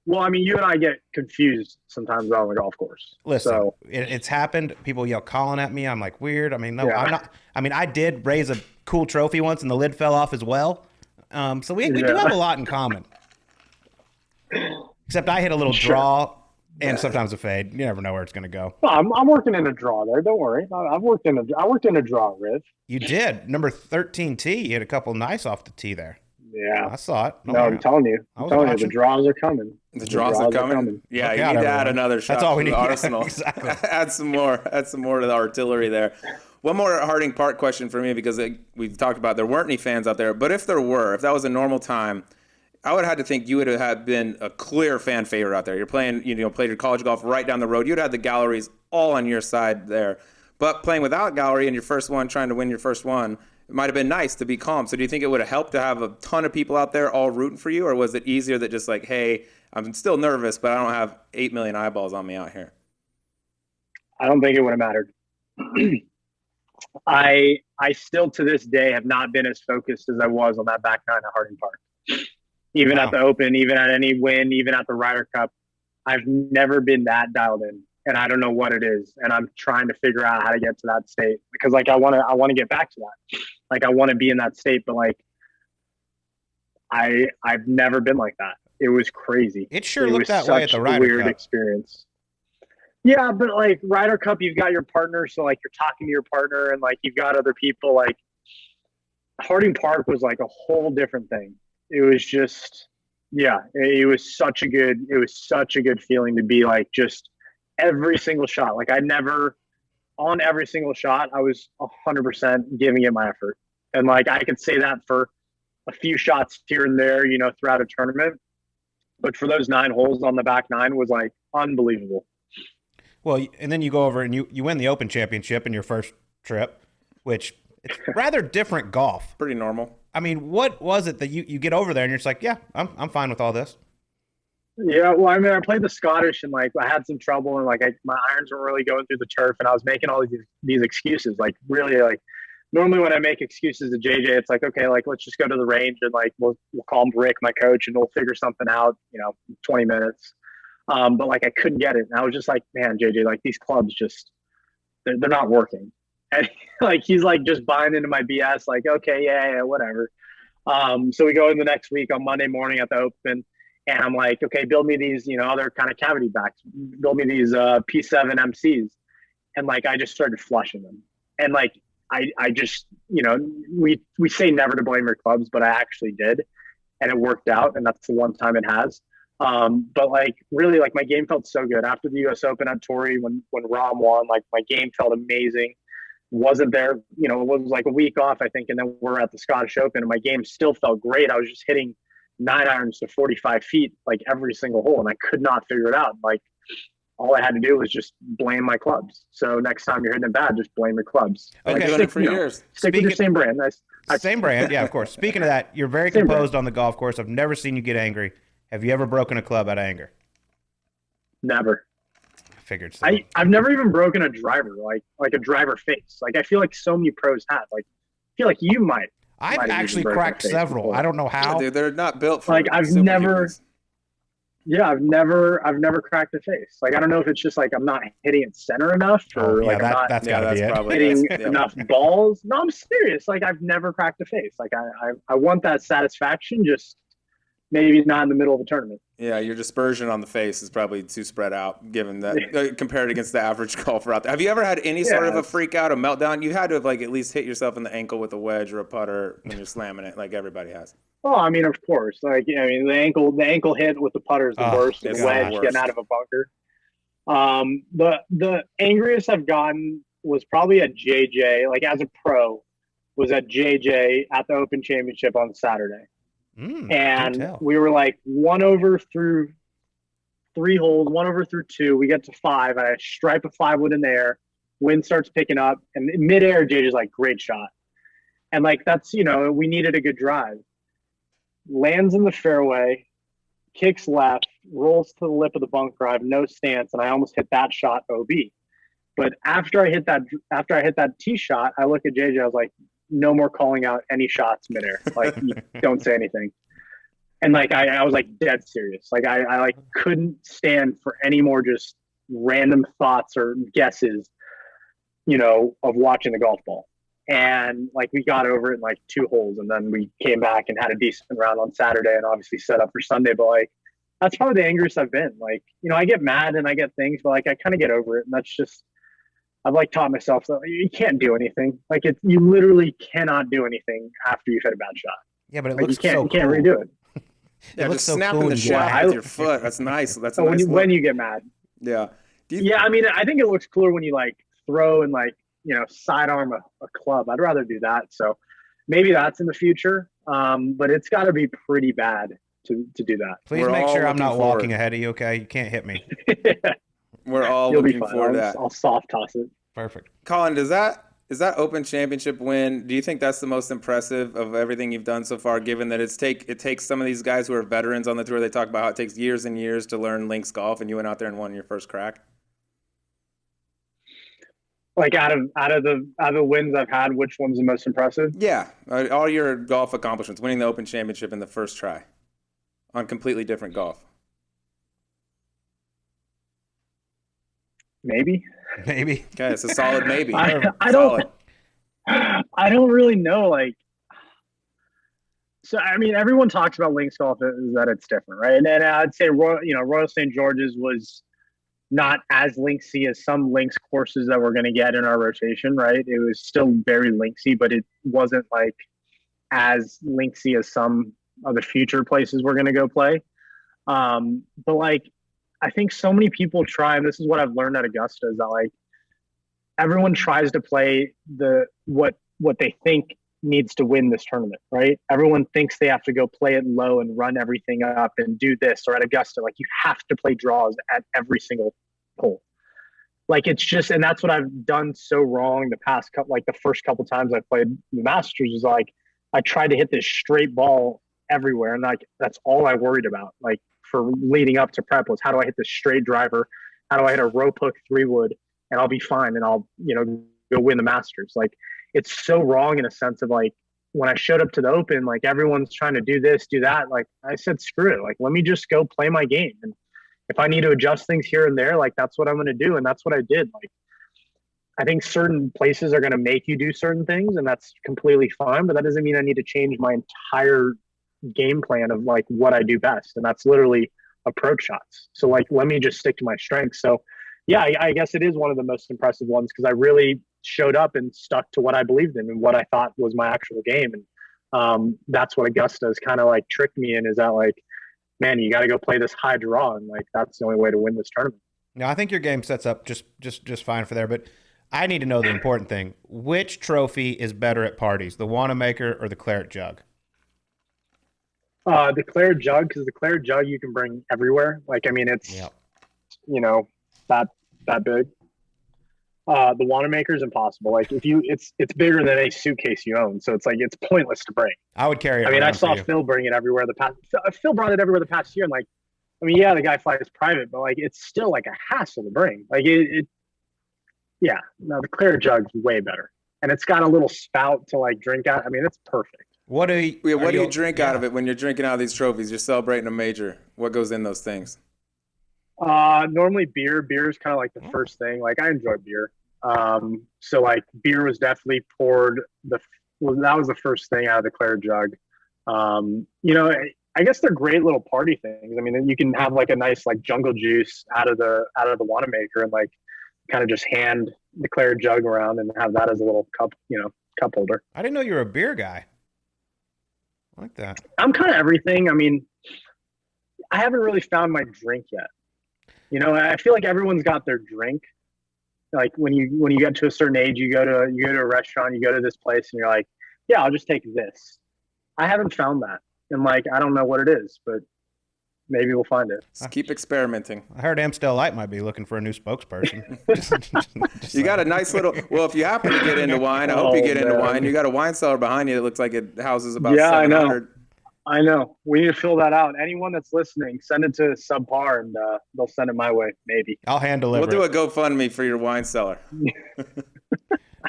Well, I mean, you and I get confused sometimes on the golf course. Listen, it's happened. People yell Colin at me. I'm like, weird. I mean, no, I'm not. I mean, I did raise a cool trophy once, and the lid fell off as well. So we do have a lot in common. Except I hit a little draw and sometimes a fade. You never know where it's going to go. Well, I'm working in a draw there. Don't worry. I worked in a draw, Riv. You did. Number 13 tee. You hit a couple nice off the tee there. Yeah, I saw it. I'm telling you. The draws are coming. The draws are coming. Yeah, you need to add another shot. That's all we need. To the arsenal. Exactly. Add some more to the artillery there. One more Harding Park question for me, because we've talked about there weren't any fans out there, but if there were, if that was a normal time, I would have had to think you would have been a clear fan favorite out there. You're playing, played your college golf right down the road. You'd have the galleries all on your side there. But playing without gallery in your first one, trying to win your first one, it might have been nice to be calm. So do you think it would have helped to have a ton of people out there all rooting for you? Or was it easier that just like, hey, I'm still nervous, but I don't have 8 million eyeballs on me out here? I don't think it would have mattered. I still to this day have not been as focused as I was on that back nine at Harding Park. Even at the Open, even at any win, even at the Ryder Cup, I've never been that dialed in. And I don't know what it is. And I'm trying to figure out how to get to that state, because like I want to get back to that. Like I want to be in that state, but like I've never been like that. It was crazy. It sure looked that way at the Ryder Cup. Weird experience. Yeah, but like Ryder Cup, you've got your partner, so like you're talking to your partner, and like you've got other people. Like Harding Park was like a whole different thing. It was just, yeah, it was such a good feeling to be like just every single shot. Like I never on every single shot, I was 100% giving it my effort, and like I could say that for a few shots here and there, throughout a tournament. But for those 9 holes on the back 9 was like unbelievable. Well, and then you go over and you win the Open Championship in your first trip, which it's rather different golf. Pretty normal. I mean, what was it that you get over there and you're just like, yeah, I'm fine with all this? Yeah, well, I mean, I played the Scottish and like I had some trouble and like my irons were really going through the turf and I was making all these excuses. Like really, like normally when I make excuses to JJ, it's like, okay, like let's just go to the range and like we'll call Rick, my coach, and we'll figure something out. 20 minutes. But like I couldn't get it, and I was just like, man, JJ, like these clubs just they're not working. And like he's like just buying into my BS. Like, okay, yeah, whatever. So we go in the next week on Monday morning at the Open. And I'm like, okay, build me these, other kind of cavity backs. Build me these P7 MCs. And like, I just started flushing them. And like, I just, we say never to blame your clubs, but I actually did. And it worked out. And that's the one time it has. But like, really, like my game felt so good after the US Open at Torrey when Rahm won. Like my game felt amazing. Wasn't there, it was like a week off, I think. And then we're at the Scottish Open and my game still felt great. I was just hitting 9 irons to 45 feet, like every single hole. And I could not figure it out. Like all I had to do was just blame my clubs. So next time you're hitting it bad, just blame your clubs. Okay. Stick, for years. Stick with your same brand. Same brand. Yeah, of course. Speaking of that, you're very composed on the golf course. I've never seen you get angry. Have you ever broken a club out of anger? Never. I figured so. I've never even broken a driver, like a driver face. Like I feel like so many pros have. Like I feel like you might. I've actually cracked several. Before. I don't know how. Yeah, dude, they're not built for like I've never cracked a face. Like I don't know if it's just like I'm not hitting it center enough or like I'm not that's gotta be it. Hitting enough balls. No, I'm serious. Like I've never cracked a face. Like I want that satisfaction, just maybe not in the middle of a tournament. Yeah, your dispersion on the face is probably too spread out, given that compared against the average golfer out there. Have you ever had any sort of a freak out, a meltdown? You had to have like at least hit yourself in the ankle with a wedge or a putter when you're slamming it, like everybody has. Oh, I mean, of course. Like the ankle hit with the putter is the worst. The wedge getting out of a bunker. The angriest I've gotten was probably at JJ. Like as a pro, was at JJ at the Open Championship on Saturday. And we were like 1 over through 3 holes, 1 over through 2. We get to 5. I stripe a 5-wood in the air. Wind starts picking up, and in midair, JJ's like, great shot. And like that's we needed a good drive. Lands in the fairway, kicks left, rolls to the lip of the bunker. I have no stance, and I almost hit that shot OB. But after I hit that tee shot, I look at JJ. I was like, no more calling out any shots midair. Like, you don't say anything. And like, I was like dead serious. Like I like couldn't stand for any more just random thoughts or guesses, of watching the golf ball. And like, we got over it in like 2 holes, and then we came back and had a decent round on Saturday and obviously set up for Sunday. But like, that's probably the angriest I've been. Like, I get mad and I get things, but like, I kind of get over it. And that's just, I've like taught myself that you can't do anything. Like you literally cannot do anything after you've hit a bad shot. Yeah, but it like looks you can't redo it. Yeah, just snapping the shaft with your foot. That's nice. That's nice when you get mad. Yeah. I mean, I think it looks cooler when you like throw and like sidearm a club. I'd rather do that. So maybe that's in the future. But it's got to be pretty bad to do that. Please make sure I'm not walking ahead of you. Okay, you can't hit me. We're all looking forward to that. I'll soft toss it. Perfect. Colin, is that Open Championship win? Do you think that's the most impressive of everything you've done so far? Given that it takes some of these guys who are veterans on the tour. They talk about how it takes years and years to learn links golf, and you went out there and won your first crack. Like out of the wins I've had, which one's the most impressive? Yeah, all your golf accomplishments, winning the Open Championship in the first try, on completely different golf. Maybe. Okay, it's a solid maybe. I don't really know. Like, so I mean, everyone talks about links golf is that it's different, right? And then I'd say Royal St. George's was not as linksy as some links courses that we're going to get in our rotation, right? It was still very linksy, but it wasn't like as linksy as some of the future places we're going to go play. But like, I think so many people try, and this is what I've learned at Augusta, is that like everyone tries to play what they think needs to win this tournament, right? Everyone thinks they have to go play it low and run everything up and do this. Or at Augusta, like you have to play draws at every single hole. Like it's just, and that's what I've done so wrong the past couple, like the first couple times I played the Masters is like I tried to hit this straight ball everywhere, and like that's all I worried about. Like for leading up to prep was how do I hit this straight driver? How do I hit a rope hook 3-wood and I'll be fine and I'll go win the Masters? Like it's so wrong in a sense of like when I showed up to the Open, like everyone's trying to do this, do that. Like I said, screw it. Like let me just go play my game, and if I need to adjust things here and there, like that's what I'm going to do, and that's what I did. Like I think certain places are going to make you do certain things, and that's completely fine. But that doesn't mean I need to change my entire game plan of like what I do best, and that's literally approach shots. So like let me just stick to my strengths. So yeah, I guess it is one of the most impressive ones because I really showed up and stuck to what I believed in and what I thought was my actual game. And that's what Augusta has kind of like tricked me in, is that like, man, you got to go play this high draw, and like that's the only way to win this tournament. No, I think your game sets up just fine for there, but I need to know the important thing. Which trophy is better at parties, the Wanamaker or the Claret Jug? The Claret Jug, because the Claret Jug you can bring everywhere. Like, I mean, it's, that big. The Wanamaker is impossible. Like it's bigger than a suitcase you own. So it's like, it's pointless to bring. I would carry it. I mean, I saw Phil bring it everywhere Phil brought it everywhere the past year. And like, I mean, yeah, the guy flies private, but like, it's still like a hassle to bring. Like the Claret Jug's way better. And it's got a little spout to like drink out. I mean, it's perfect. What do you drink out of it when you're drinking out of these trophies? You're celebrating a major. What goes in those things? Normally beer. Beer is kind of like the first thing. Like I enjoy beer. So like beer was definitely poured. That was the first thing out of the Claret Jug. I guess they're great little party things. I mean, you can have like a nice like jungle juice out of the Wanamaker and like kind of just hand the Claret Jug around and have that as a little cup holder. I didn't know you were a beer guy. I like that. I'm kind of everything. I mean, I haven't really found my drink yet. I feel like everyone's got their drink. Like when you get to a certain age, you go to a restaurant, you go to this place, and you're like, yeah, I'll just take this. I haven't found that, and like I don't know what it is, but maybe we'll find it. Just keep experimenting. I heard Amstel Light might be looking for a new spokesperson. You got a nice little. Well, if you happen to get into wine, I hope you get into wine. You got a wine cellar behind you that looks like it houses about 700. I know. We need to fill that out. Anyone that's listening, send it to Subpar, and they'll send it my way. Maybe I'll hand deliver. We'll do a GoFundMe for your wine cellar.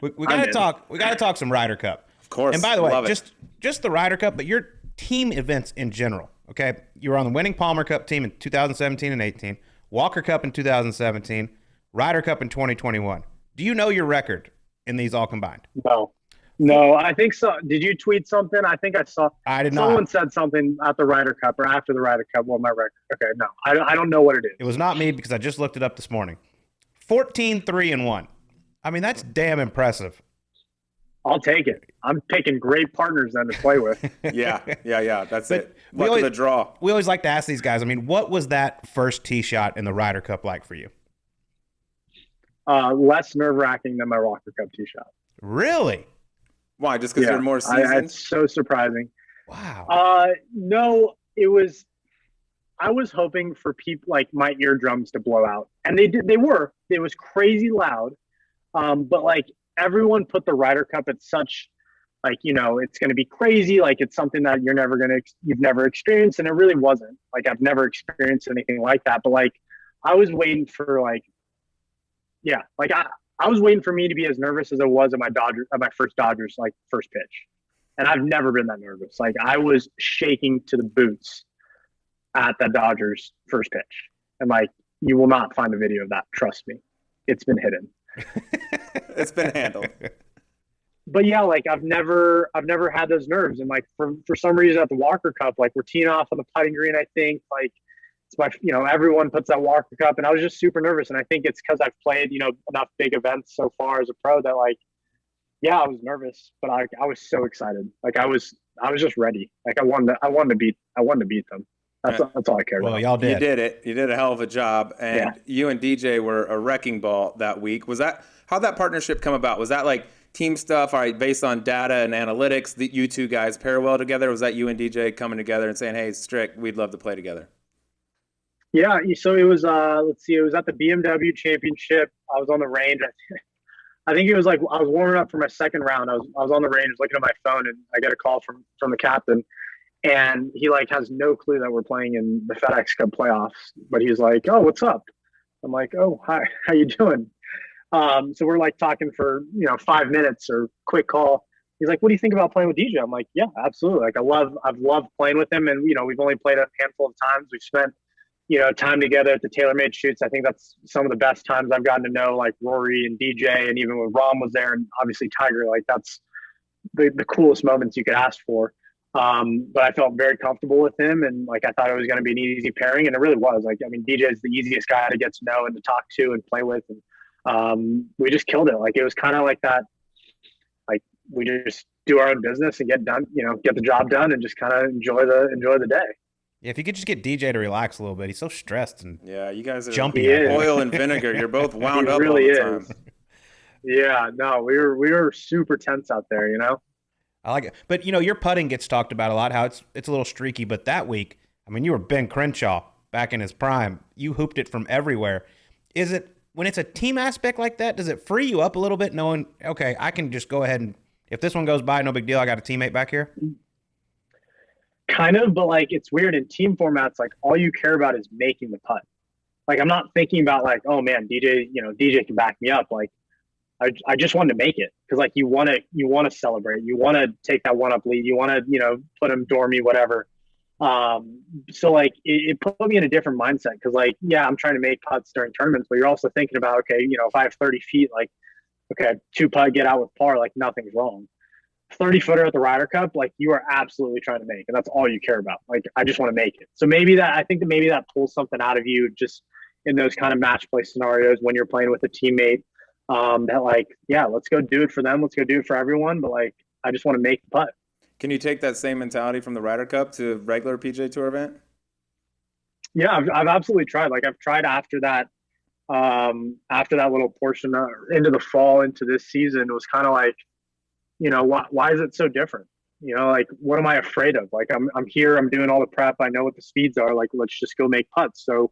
we gotta talk. We gotta talk some Ryder Cup. Of course. And by the way, just the Ryder Cup, but your team events in general. Okay, you were on the winning Palmer Cup team in 2017 and 18, Walker Cup in 2017, Ryder Cup in 2021. Do you know your record in these all combined? No, I think so. Did you tweet something? I think I saw. I did not. Someone said something at the Ryder Cup or after the Ryder Cup. Well, my record. Okay, no, I don't know what it is. It was not me because I just looked it up this morning. 14-3-1. I mean, that's damn impressive. I'll take it. I'm picking great partners then to play with. Yeah. That's it. Luck of the draw. We always like to ask these guys. I mean, what was that first tee shot in the Ryder Cup like for you? Less nerve-wracking than my Walker Cup tee shot. Really? Why? Just because you're more seasoned? It's so surprising. Wow. No, it was. I was hoping for people like my eardrums to blow out, and they did. They were. It was crazy loud, but like everyone put the Ryder Cup at such, like it's going to be crazy. Like it's something that you've never experienced, and it really wasn't. Like I've never experienced anything like that. But like I was waiting for I was waiting for me to be as nervous as I was at my first Dodgers, like first pitch. And I've never been that nervous. Like I was shaking to the boots at the Dodgers first pitch. And like, you will not find a video of that. Trust me. It's been hidden. It's been handled. But yeah, like I've never had those nerves. And like for some reason at the Walker Cup, like we're teeing off on the putting green, I think like it's my, everyone puts that Walker Cup, and I was just super nervous. And I think it's because I've played, enough big events so far as a pro that like, yeah, I was nervous, but I was so excited. Like I was just ready. Like I wanted to beat them. That's all I cared about. Well, y'all did. You did it. You did a hell of a job. And you and DJ were a wrecking ball that week. How'd that partnership come about? Was that like team stuff, all right, based on data and analytics, that you two guys pair well together? Or was that you and DJ coming together and saying, hey, Strick, we'd love to play together? Yeah, so it was, it was at the BMW Championship. I was on the range. I think it was like I was warming up for my second round. I was on the range looking at my phone, and I get a call from the captain, and he like has no clue that we're playing in the FedEx Cup playoffs. But he's like, "Oh, what's up?" I'm like, "Oh, hi, how you doing?" So we're like talking for 5 minutes or quick call. He's like, "What do you think about playing with DJ?" I'm like, "Yeah, absolutely. Like I've loved playing with him, and we've only played a handful of times. We've spent time together at the TaylorMade shoots. I think that's some of the best times I've gotten to know like Rory and DJ, and even when Rahm was there, and obviously Tiger. Like that's the coolest moments you could ask for. But I felt very comfortable with him, and like I thought it was going to be an easy pairing, and it really was. Like I mean, DJ is the easiest guy to get to know and to talk to and play with, and we just killed it. Like it was kind of like that. Like we just do our own business and get the job done, and just kind of enjoy the day. Yeah, if you could just get DJ to relax a little bit. He's so stressed and you guys are jumpy. Oil and vinegar. You're both wound up really all the time. Yeah, no, we were super tense out there, I like it. But your putting gets talked about a lot, how it's a little streaky, but that week, I mean, you were Ben Crenshaw back in his prime. You hooped it from everywhere. Is it when it's a team aspect like that, does it free you up a little bit knowing, okay, I can just go ahead and if this one goes by, no big deal, I got a teammate back here? Kind of, but like it's weird in team formats. Like all you care about is making the putt. Like I'm not thinking about like, oh man, DJ can back me up. Like I just wanted to make it because like you want to celebrate, you want to take that 1-up lead, you want to put him dormy, whatever. So like it put me in a different mindset because like I'm trying to make putts during tournaments, but you're also thinking about okay, if I have 30 feet, like okay, 2-putt, get out with par, like nothing's wrong. 30-footer at the Ryder Cup, like you are absolutely trying to make, and that's all you care about. Like I just want to make it. So I think that maybe that pulls something out of you just in those kind of match play scenarios when you're playing with a teammate. That like, let's go do it for them. Let's go do it for everyone. But like, I just want to make the putt. Can you take that same mentality from the Ryder Cup to a regular PGA Tour event? Yeah, I've absolutely tried. Like I've tried after that little portion into the fall into this season. It was kind of like, why is it so different? Like, what am I afraid of? Like, I'm here, I'm doing all the prep. I know what the speeds are. Like, let's just go make putts. So,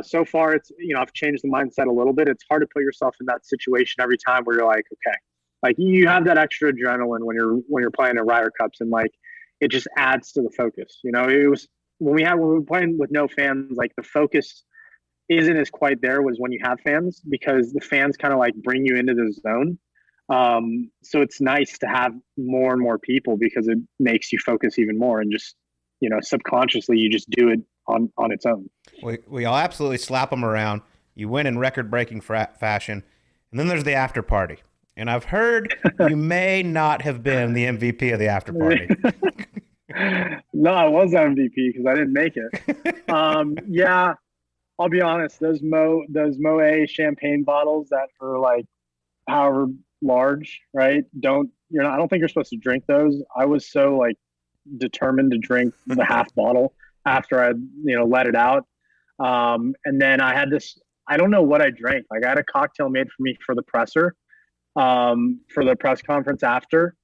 so far it's, I've changed the mindset a little bit. It's hard to put yourself in that situation every time where you're like, okay, like you have that extra adrenaline when you're playing at Ryder Cups, and like, it just adds to the focus. It was when we were playing with no fans, like the focus isn't as quite there as when you have fans, because the fans kind of like bring you into the zone. So it's nice to have more and more people because it makes you focus even more, and just, subconsciously you just do it on its own. We all absolutely slap them around. You win in record-breaking fashion, and then there's the after party. And I've heard you may not have been the MVP of the after party. No, I was MVP because I didn't make it. I'll be honest. Those Moët champagne bottles that are like however large, right? I don't think you're supposed to drink those. I was so like determined to drink the half bottle after I let it out. And then I had this, I don't know what I drank. Like I had a cocktail made for me for the presser, for the press conference after,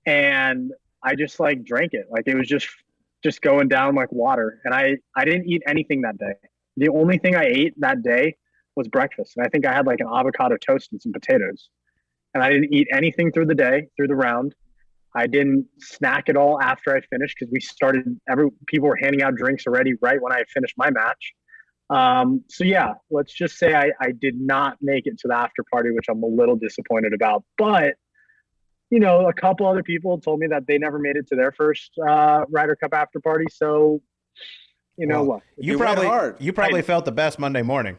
and I just like drank it. Like it was just going down like water. And I didn't eat anything that day. The only thing I ate that day was breakfast. And I think I had like an avocado toast and some potatoes. And I didn't eat anything through the day, through the round. I didn't snack at all after I finished because people were handing out drinks already right when I finished my match. Let's just say I did not make it to the after party, which I'm a little disappointed about. But, a couple other people told me that they never made it to their first Ryder Cup after party. So, what? You probably felt the best Monday morning.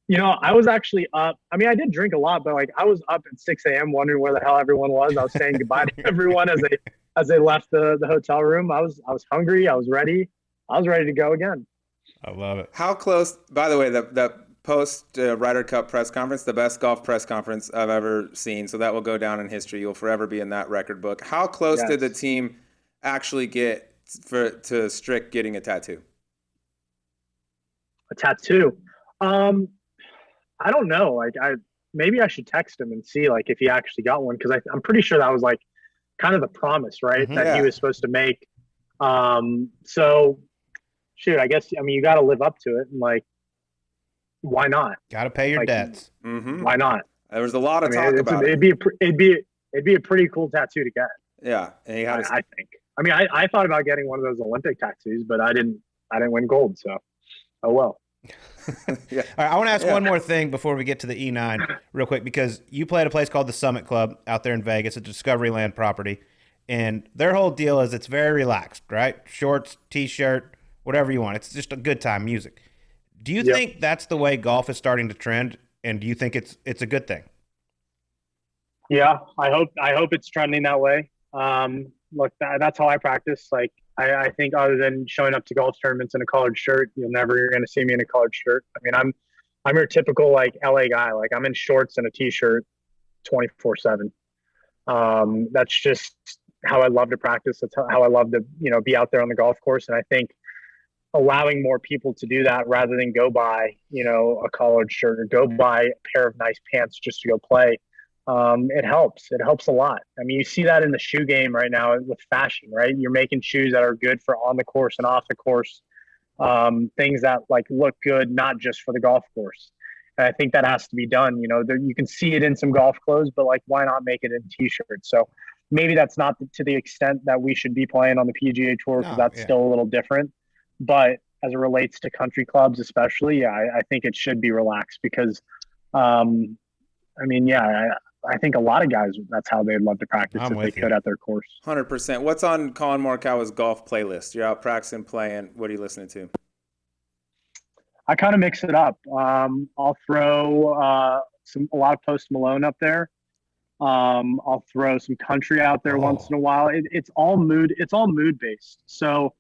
I was actually up. I mean, I did drink a lot, but like I was up at 6 a.m. wondering where the hell everyone was. I was saying goodbye to everyone as they left the hotel room. I was hungry. I was ready. I was ready to go again. I love it. How close, by the way, that post Ryder Cup press conference, the best golf press conference I've ever seen. So that will go down in history. You'll forever be in that record book. How close did the team actually get to Strick getting a tattoo? A tattoo? I don't know. Like, maybe I should text him and see like if he actually got one, because I'm pretty sure that was like kind of the promise, right? That he was supposed to make. So shoot, I guess, I mean, you got to live up to it, and like, why not? Got to pay your debts. Why not? There was a lot of talk about it. It'd be a pretty cool tattoo to get. Yeah, and he had I think. I mean, I thought about getting one of those Olympic tattoos, but I didn't win gold, so oh well. Yeah. All right, I want to ask one more thing before we get to the E9 real quick, because you play at a place called the Summit Club out there in Vegas. It's a Discovery Land property, and their whole deal is it's very relaxed, right? Shorts, T-shirt, whatever you want. It's just a good time, music. Do you think that's the way golf is starting to trend, and do you think it's a good thing? Yeah, I hope it's trending that way. Look, that's how I practice. Like, I think other than showing up to golf tournaments in a collared shirt, you're never going to see me in a collared shirt. I mean, I'm your typical like LA guy. Like, I'm in shorts and a T-shirt 24/7. That's just how I love to practice. That's how I love to, be out there on the golf course. And I think allowing more people to do that rather than go buy, a collared shirt or go buy a pair of nice pants just to go play, it helps. It helps a lot. I mean, you see that in the shoe game right now with fashion, right? You're making shoes that are good for on the course and off the course, things that like look good, not just for the golf course. And I think that has to be done. You can see it in some golf clothes, but like, why not make it in T-shirts? So maybe that's not to the extent that we should be playing on the PGA Tour, because that's still a little different. But as it relates to country clubs, especially, I think it should be relaxed, because, I think a lot of guys, that's how they'd love to practice if they could at their course. 100%. What's on Collin Morikawa's golf playlist? You're out practicing, playing. What are you listening to? I kind of mix it up. I'll throw a lot of Post Malone up there. I'll throw some country out there once in a while. It's all mood. It's all mood based. So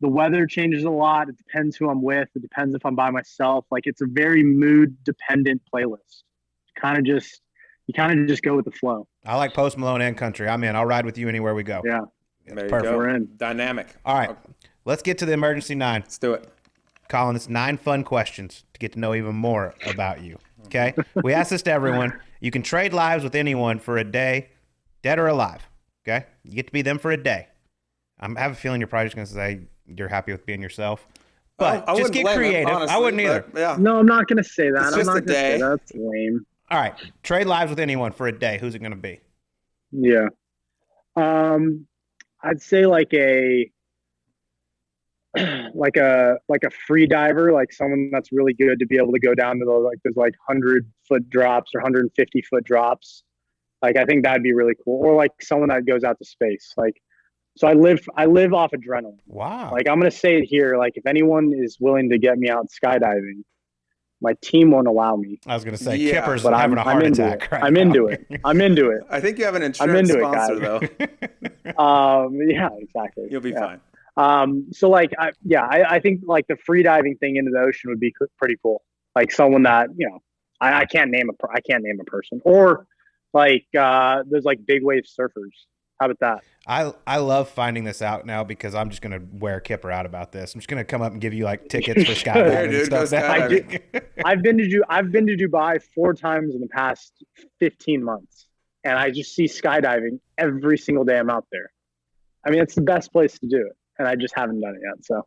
the weather changes a lot. It depends who I'm with. It depends if I'm by myself. Like, it's a very mood dependent playlist. You kind of just go with the flow. I like Post Malone and country. I'm in. I'll ride with you anywhere we go. Yeah. There you perfect. go. We're in. Dynamic. All right. Let's get to the emergency 9. Let's do it. Colin, it's 9 fun questions to get to know even more about you. Okay? We ask this to everyone. You can trade lives with anyone for a day, dead or alive. Okay? You get to be them for a day. I have a feeling you're probably just going to say you're happy with being yourself. But I just get creative. Honestly, I wouldn't either. Yeah. No, I'm not going to say that. It's I'm just not a going to say day. that's lame. All right. Trade lives with anyone for a day. Who's it going to be? Yeah. I'd say like a free diver, like someone that's really good to be able to go down to those 100-foot drops or 150-foot drops. Like, I think that'd be really cool. Or like someone that goes out to space. Like, so I live off adrenaline. Wow. Like, I'm going to say it here. Like, if anyone is willing to get me out skydiving, my team won't allow me. I was going to say, Kipper's but having a heart attack right I'm now. into it. I'm into it. I think you have an insurance sponsor, though. Yeah, exactly. You'll be fine. So like, I think like the free diving thing into the ocean would be pretty cool. Like someone that, I can't name a person, or like, there's like big wave surfers. How about that? I love finding this out now, because I'm just going to wear Kipper out about this. I'm just going to come up and give you like tickets for skydiving and stuff. I've been to Dubai 4 times in the past 15 months, and I just see skydiving every single day I'm out there. I mean, it's the best place to do it, and I just haven't done it yet. So,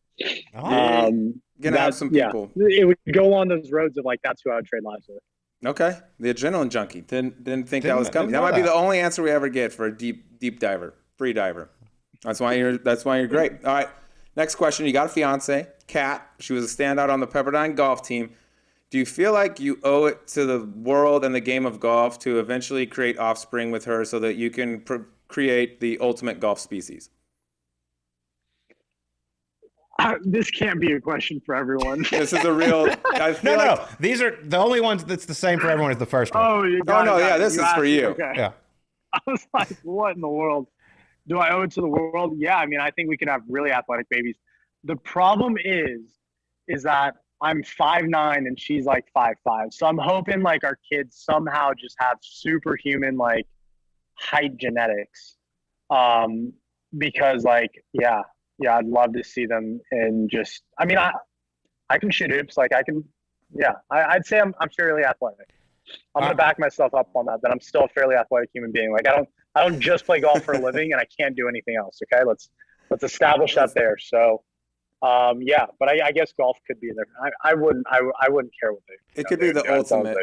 gonna have some people. Yeah, it would go on those roads of like, that's who I would trade lives with. Okay, the adrenaline junkie didn't think that was coming. That might be the only answer we ever get for a deep diver, free diver. That's why you're great. All right, next question. You got a fiance, Kat. She was a standout on the Pepperdine golf team. Do you feel like you owe it to the world and the game of golf to eventually create offspring with her so that you can create the ultimate golf species? This can't be a question for everyone. This is a real. No. These are the only ones that's the same for everyone as the first one. Oh, this is for you. Okay. Yeah. I was like, what in the world? Do I owe it to the world? Yeah, I mean, I think we could have really athletic babies. The problem is is that I'm 5'9" and she's like 5'5". So I'm hoping like our kids somehow just have superhuman like height genetics. Because like, yeah, I'd love to see them. And just, I mean, I can shoot hoops. Like I can, yeah, I'd say I'm fairly athletic. I'm going to back myself up on that I'm still a fairly athletic human being. Like I don't just play golf for a living and I can't do anything else. Okay. Let's establish that there. So, yeah, but I guess golf could be there. I wouldn't care what they. It could be the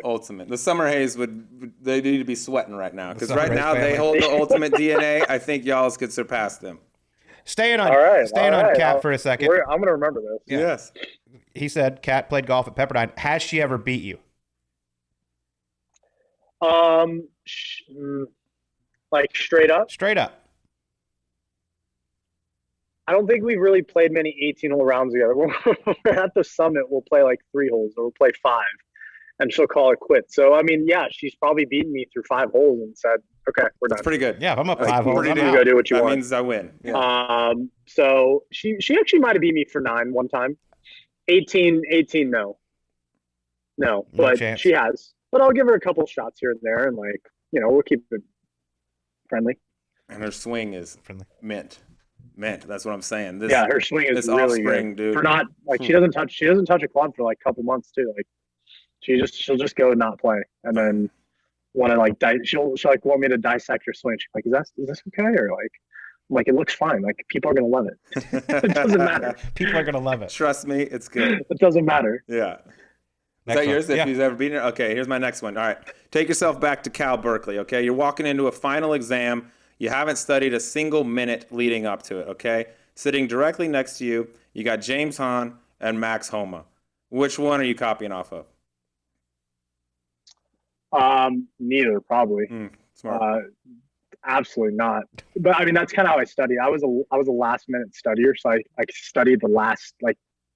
ultimate. The Summer Haze they need to be sweating right now because right now they hold the ultimate DNA. I think y'all's could surpass them. Staying on Kat for a second. I'm going to remember this. Yeah. Yes. He said Kat played golf at Pepperdine. Has she ever beat you? Like straight up. Straight up. I don't think we've really played many 18-hole rounds together. We're at the summit, we'll play like 3 holes or we'll play 5, and she'll call it quits. So, I mean, yeah, she's probably beaten me through 5 holes and said, okay, we're done. That's pretty good. Yeah, if I'm up 5 holes, you go do what you want. That means I win. Yeah. So she actually might have beat me for 9 one time. 18, no. No, but chance. She has. But I'll give her a couple shots here and there, and like, we'll keep it friendly. And her swing is friendly. Mint. That's what I'm saying. Her swing is really good. Dude. For not like she doesn't touch a club for like a couple months too. Like she'll just go and not play, and then want to like she'll like want me to dissect her swing. She's like, is this okay, or like it looks fine. Like people are gonna love it. It doesn't matter. People are gonna love it. Trust me, it's good. It doesn't matter. Yeah. Is that yours? If you've ever beaten her? Okay, here's my next one. All right. Take yourself back to Cal Berkeley, okay? You're walking into a final exam. You haven't studied a single minute leading up to it, okay? Sitting directly next to you, you got James Hahn and Max Homa. Which one are you copying off of? Neither, probably. Smart. Absolutely not. But I mean, that's kind of how I study. I was a last minute studier, so I studied the last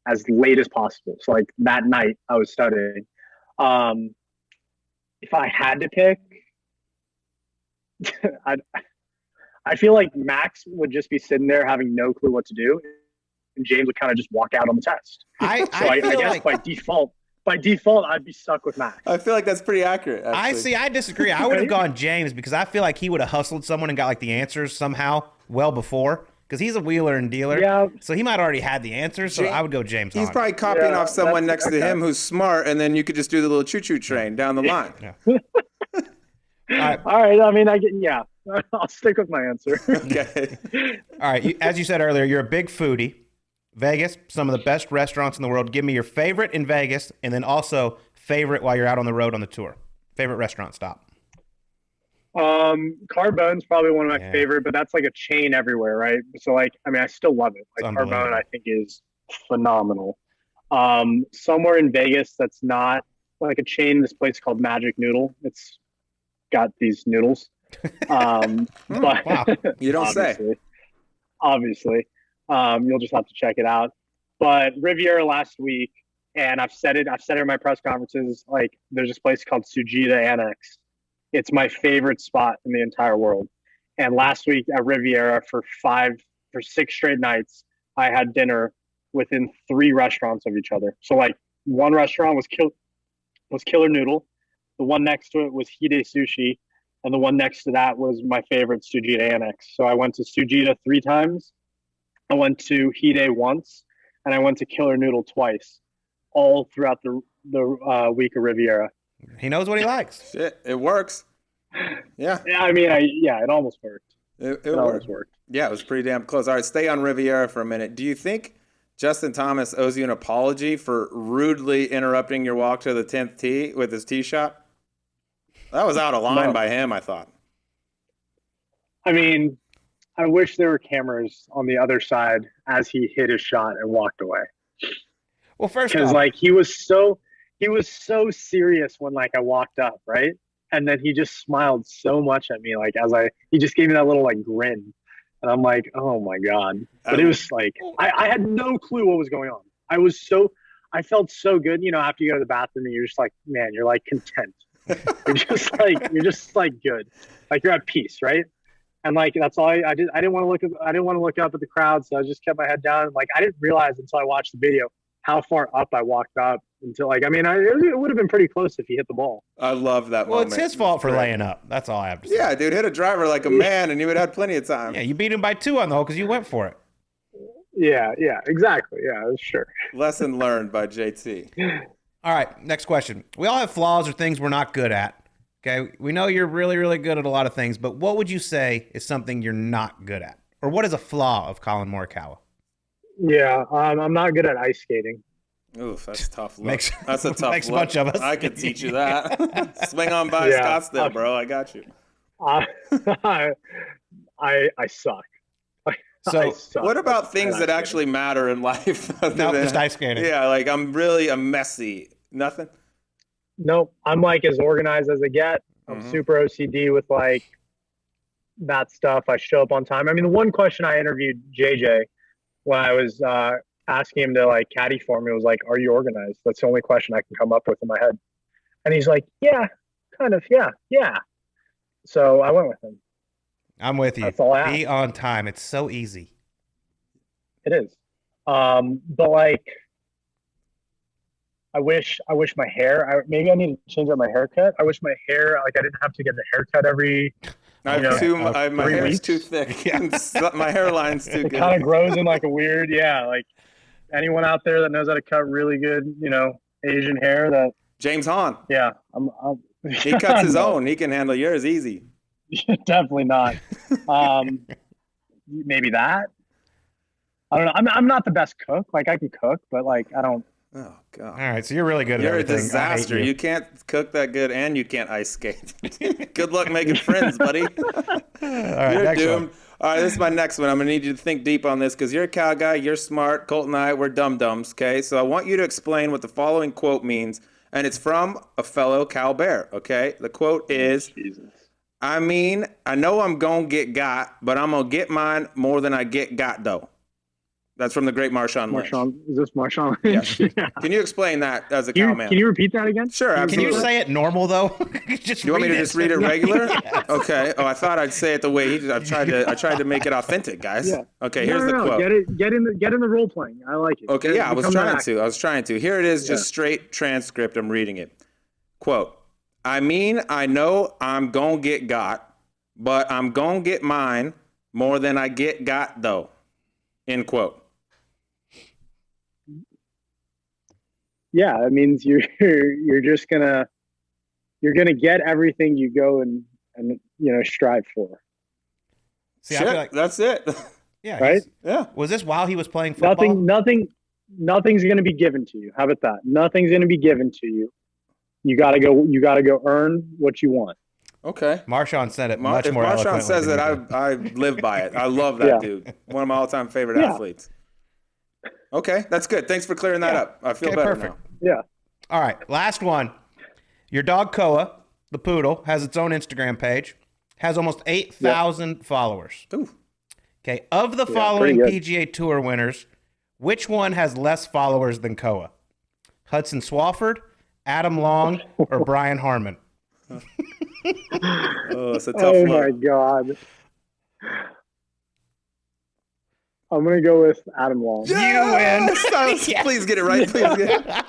as late as possible. So like that night I was studying. If I had to pick, I feel like Max would just be sitting there having no clue what to do, and James would kind of just walk out on the test. I guess by default, I'd be stuck with Max. I feel like that's pretty accurate. Actually. I disagree. I would have gone James because I feel like he would have hustled someone and got like the answers somehow well before. Because he's a wheeler and dealer, so he might already had the answers. So I would go James Hahn. He's probably copying off someone next to him who's smart, and then you could just do the little choo-choo train down the line. Yeah. All right. I mean, I'll stick with my answer. Okay. All right. As you said earlier, you're a big foodie. Vegas, some of the best restaurants in the world. Give me your favorite in Vegas, and then also favorite while you're out on the road on the tour. Favorite restaurant stop. Carbone's probably one of my favorite, but that's like a chain everywhere, right? So like, I mean, I still love it. Like Carbone, I think is phenomenal. Somewhere in Vegas that's not like a chain, this place called Magic Noodle. It's got these noodles. But wow. You don't say. Obviously. You'll just have to check it out. But Riviera last week, and I've said it in my press conferences, like there's this place called Sujita Annex. It's my favorite spot in the entire world. And last week at Riviera for 6 straight nights, I had dinner within 3 restaurants of each other. So like one restaurant was Killer Noodle. The one next to it was Hide Sushi. And the one next to that was my favorite, Sujita Annex. So I went to Sujita 3 times. I went to Hide once, and I went to Killer Noodle twice, all throughout the week of Riviera. He knows what he likes. Shit, it works. Yeah. Yeah, I mean, it almost worked. It almost worked. Yeah, it was pretty damn close. All right, stay on Riviera for a minute. Do you think Justin Thomas owes you an apology for rudely interrupting your walk to the 10th tee with his tee shot? That was out of line by him, I thought. I mean, I wish there were cameras on the other side as he hit his shot and walked away. Well, first because like he was so serious when like I walked up, right? And then he just smiled so much at me, like he just gave me that little like grin, and I'm like, oh my god! But it was like I had no clue what was going on. I felt so good, after you go to the bathroom and you're just like, man, you're like content. you're just like good, like you're at peace, right? And like that's all I did. I didn't want to look up at the crowd, so I just kept my head down. Like I didn't realize until I watched the video how far up I walked up until it would have been pretty close if he hit the ball. I love that Well, moment. it's his fault for laying up. That's all I have to say. Yeah, dude, hit a driver like a man, and you would have had plenty of time. Yeah, you beat him by 2 on the hole because you went for it. Yeah, exactly. Yeah, sure. Lesson learned by JT. All right, next question. We all have flaws or things we're not good at. Okay, we know you're really, really good at a lot of things, but what would you say is something you're not good at? Or what is a flaw of Collin Morikawa? Yeah, I'm not good at ice skating. Oof, that's tough. That's a tough makes look. A bunch of us. I could teach you that. Swing on by Scottsdale, bro. I got you. I suck. So, what about things that actually matter in life? No, just ice skating. Yeah, like I'm messy. Nothing? Nope. I'm like as organized as I get. I'm super OCD with like that stuff. I show up on time. I mean, the one question I interviewed JJ when I was asking him to like caddy for me was like, "Are you organized?" That's the only question I can come up with in my head. And he's like, "Yeah, kind of. Yeah." So I went with him. I'm with you. That's all I ask. Be on time. It's so easy. It is. But like, I wish my hair. Maybe I need to change up my haircut. I wish my hair, like, I didn't have to get a haircut every. My hair is too thick. Yeah. My hairline's too good. It kind of grows in like a weird. Yeah, like anyone out there that knows how to cut really good, Asian hair. That James Hahn. Yeah, he cuts his own. He can handle yours easy. Definitely not. Maybe that. I don't know. I'm not the best cook. Like I can cook, but like I don't. Oh God! All right, so you're really good at everything. You're a disaster. You can't cook that good, and you can't ice skate. Good luck making friends, buddy. All right, you're next doomed. one. All right, this is my next one. I'm gonna need you to think deep on this because you're a cow guy. You're smart. Colt and I, we're dum-dums. Okay, so I want you to explain what the following quote means, and it's from a fellow Cal Bear. Okay, the quote is, "I mean, I know I'm gonna get got, but I'm gonna get mine more than I get got though." That's from the great Marshawn Lynch. Is this Marshawn Lynch? Yeah. Can you explain that as a cowman? Can you repeat that again? Sure, absolutely. Can you say it normal though? You want me to just read it regular? Yes. Okay. Oh, I thought I'd say it the way he. I tried to make it authentic, guys. Yeah. Okay. Here's the quote. Get in the role playing. I like it. Okay. I was trying to. Here it is, just straight transcript. I'm reading it. Quote: I mean, I know I'm gonna get got, but I'm gonna get mine more than I get got though. End quote. Yeah, it means you're just gonna get everything you go and strive for. See, I feel like that's it. Yeah. Right? Yeah. Was this while he was playing football? Nothing's gonna be given to you. How about that? Nothing's gonna be given to you. You gotta go earn what you want. Okay. Marshawn said it much more eloquently. Marshawn says it, I live by it. I love that dude. One of my all-time favorite athletes. Okay, that's good. Thanks for clearing that up. I feel better now. Yeah. All right, last one. Your dog Koa, the poodle, has its own Instagram page, has almost 8,000 followers. Ooh. Okay, of the following PGA Tour winners, which one has less followers than Koa? Hudson Swafford, Adam Long, or Brian Harmon? Oh, it's a tough look. Oh my God. I'm going to go with Adam Long. Yes! You win. Yes. Please get it right. Please get it.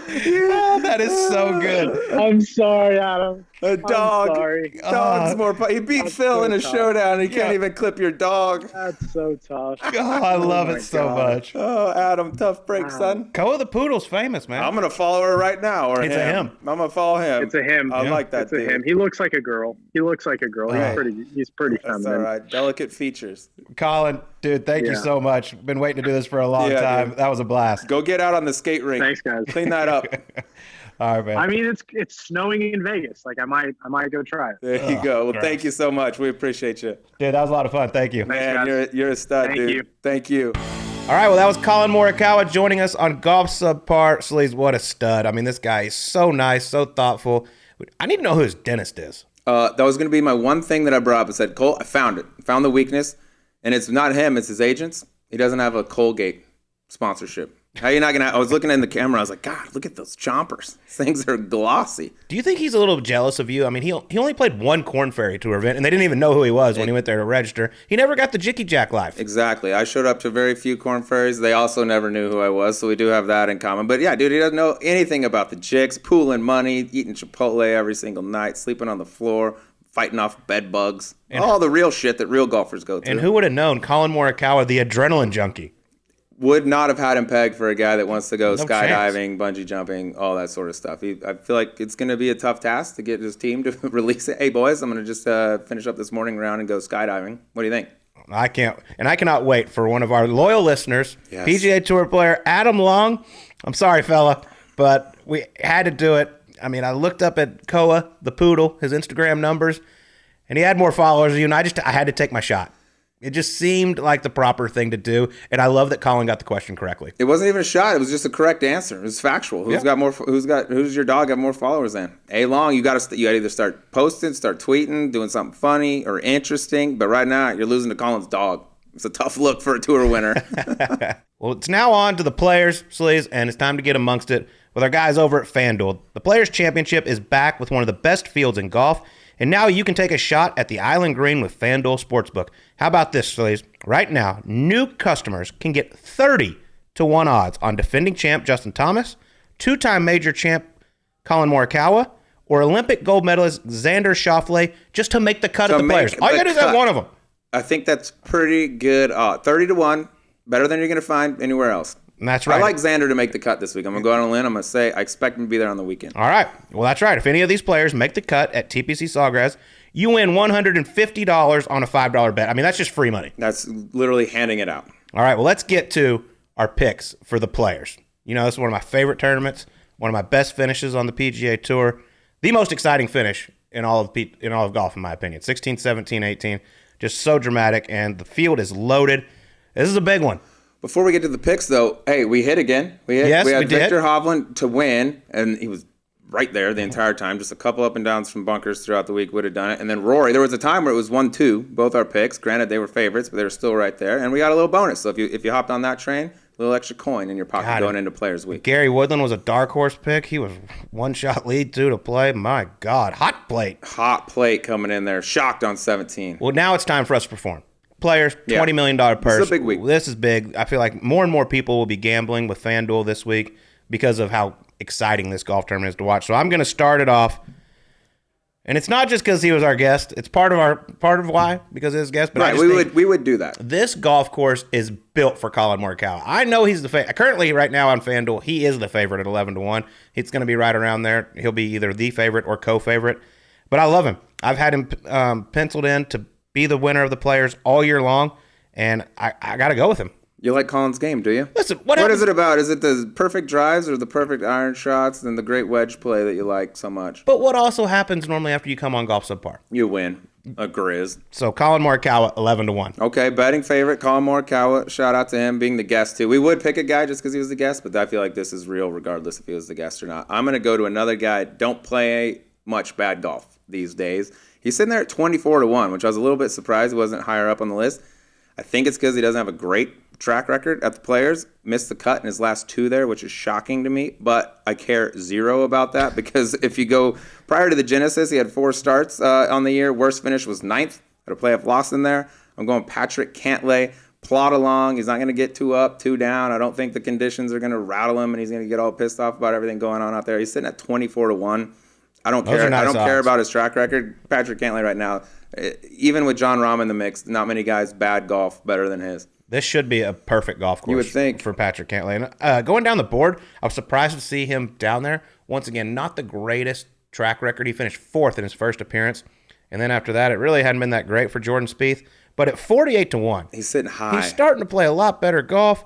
Oh, that is so good. I'm sorry, Adam. A dog. I'm sorry. Dog's more. He beat Phil in a showdown. He can't even clip your dog. That's so tough. Oh, I love it so much. Oh, Adam, tough break, son. Koa the poodle's famous, man. I'm gonna follow her right now. Or it's him. a him. I'm gonna follow him. It's a him. I like that. It's a him. He looks like a girl. He's pretty feminine. That's all right. Delicate features. Colin, dude, thank you so much. Been waiting to do this for a long time. Dude. That was a blast. Go get out on the skate rink. Thanks, guys. Clean that up. All right, man. I mean, it's snowing in Vegas. Like I might go try it. There you go. Well, thank you so much. We appreciate you. Dude, that was a lot of fun. Thank you. Man, you're a stud, dude. Thank you. All right, well, that was Collin Morikawa joining us on Golf Subpar. Sleaze, what a stud. I mean, this guy is so nice, so thoughtful. I need to know who his dentist is. That was going to be my one thing that I brought up. I said, Colt, I found it. Found the weakness. And it's not him, it's his agents. He doesn't have a Colgate sponsorship. How you not gonna? I was looking in the camera. I was like, God, look at those chompers. These things are glossy. Do you think he's a little jealous of you? I mean, he only played one Corn Ferry Tour event, and they didn't even know who he was when he went there to register. He never got the Jicky Jack life. Exactly. I showed up to very few Corn Ferries. They also never knew who I was, so we do have that in common. But yeah, dude, he doesn't know anything about the chicks, pooling money, eating Chipotle every single night, sleeping on the floor, fighting off bed bugs, all the real shit that real golfers go through. And who would have known Collin Morikawa, the adrenaline junkie? Would not have had him pegged for a guy that wants to go No skydiving, bungee jumping, all that sort of stuff. I feel like it's going to be a tough task to get his team to release it. Hey, boys, I'm going to just finish up this morning round and go skydiving. What do you think? I cannot wait for one of our loyal listeners, Yes. PGA Tour player Adam Long. I'm sorry, fella, but we had to do it. I mean, I looked up at Koa, the poodle, his Instagram numbers, and he had more followers than you, and I had to take my shot. It just seemed like the proper thing to do, and I love that Colin got the question correctly. It wasn't even a shot. It was just a correct answer. It was factual. Who's your dog got more followers than? A Long, you got to either start posting, start tweeting, doing something funny or interesting. But right now, you're losing to Colin's dog. It's a tough look for a tour winner. Well, it's now on to the Players, Sleaze, and it's time to get amongst it with our guys over at FanDuel. The Players Championship is back with one of the best fields in golf, and now you can take a shot at the Island Green with FanDuel Sportsbook. How about this, Sleaze? Right now, new customers can get 30-1 odds on defending champ Justin Thomas, two-time major champ Collin Morikawa, or Olympic gold medalist Xander Schauffele just to make the cut at the Players. All you got to do is have one of them. I think that's pretty good. 30-1, better than you're going to find anywhere else. And that's right. I like Xander to make the cut this week. I'm going to go out on a limb. I'm going to say I expect him to be there on the weekend. All right. Well, that's right. If any of these players make the cut at TPC Sawgrass, you win $150 on a $5 bet. I mean, that's just free money. That's literally handing it out. All right. Well, let's get to our picks for the Players. You know, this is one of my favorite tournaments, one of my best finishes on the PGA Tour, the most exciting finish in all of golf, in my opinion. 16, 17, 18, just so dramatic, and the field is loaded. This is a big one. Before we get to the picks, though, hey, we hit again. Yes, we had we did. Victor Hovland to win, and he was right there the entire time. Just a couple up and downs from bunkers throughout the week would have done it. And then Rory, there was a time where it was 1-2, both our picks. Granted, they were favorites, but they were still right there. And we got a little bonus. So if you hopped on that train, a little extra coin in your pocket going into Players Week. Gary Woodland was a dark horse pick. He was one-shot lead, too, to play. My God, hot plate. Hot plate coming in there. Shocked on 17. Well, now it's time for us to perform. Players, $20 million purse. This is a big week. This is big. I feel like more and more people will be gambling with FanDuel this week because of how exciting this golf tournament is to watch. So I'm going to start it off. And it's not just because he was our guest. It's part of why, because of his guest. But right, we would do that. This golf course is built for Collin Morikawa. I know he's the favorite. Currently, right now on FanDuel, he is the favorite at 11-1. It's going to be right around there. He'll be either the favorite or co-favorite. But I love him. I've had him penciled in to be the winner of the Players all year long, and I got to go with him. You like Colin's game, do you? Listen, what is it about? Is it the perfect drives or the perfect iron shots and the great wedge play that you like so much? But what also happens normally after you come on Golf Subpar? You win. A grizz. So Collin Morikawa, 11-1. Okay, betting favorite, Collin Morikawa. Shout out to him being the guest, too. We would pick a guy just because he was the guest, but I feel like this is real regardless if he was the guest or not. I'm going to go to another guy. Don't play much bad golf these days. He's sitting there at 24-1, which I was a little bit surprised he wasn't higher up on the list. I think it's because he doesn't have a great track record at the Players. Missed the cut in his last two there, which is shocking to me. But I care zero about that because if you go prior to the Genesis, he had 4 starts on the year. Worst finish was 9th. Had a playoff loss in there. I'm going Patrick Cantlay. Plod along. He's not going to get too up, too down. I don't think the conditions are going to rattle him, and he's going to get all pissed off about everything going on out there. He's sitting at 24-1. I don't care. I don't care about his track record. Patrick Cantlay right now, even with John Rahm in the mix, not many guys bad golf better than his. This should be a perfect golf course. You would think. For Patrick Cantlay. And, going down the board, I was surprised to see him down there. Once again, not the greatest track record. He finished 4th in his first appearance. And then after that, it really hadn't been that great for Jordan Spieth. But at 48-1, he's sitting high. He's starting to play a lot better golf.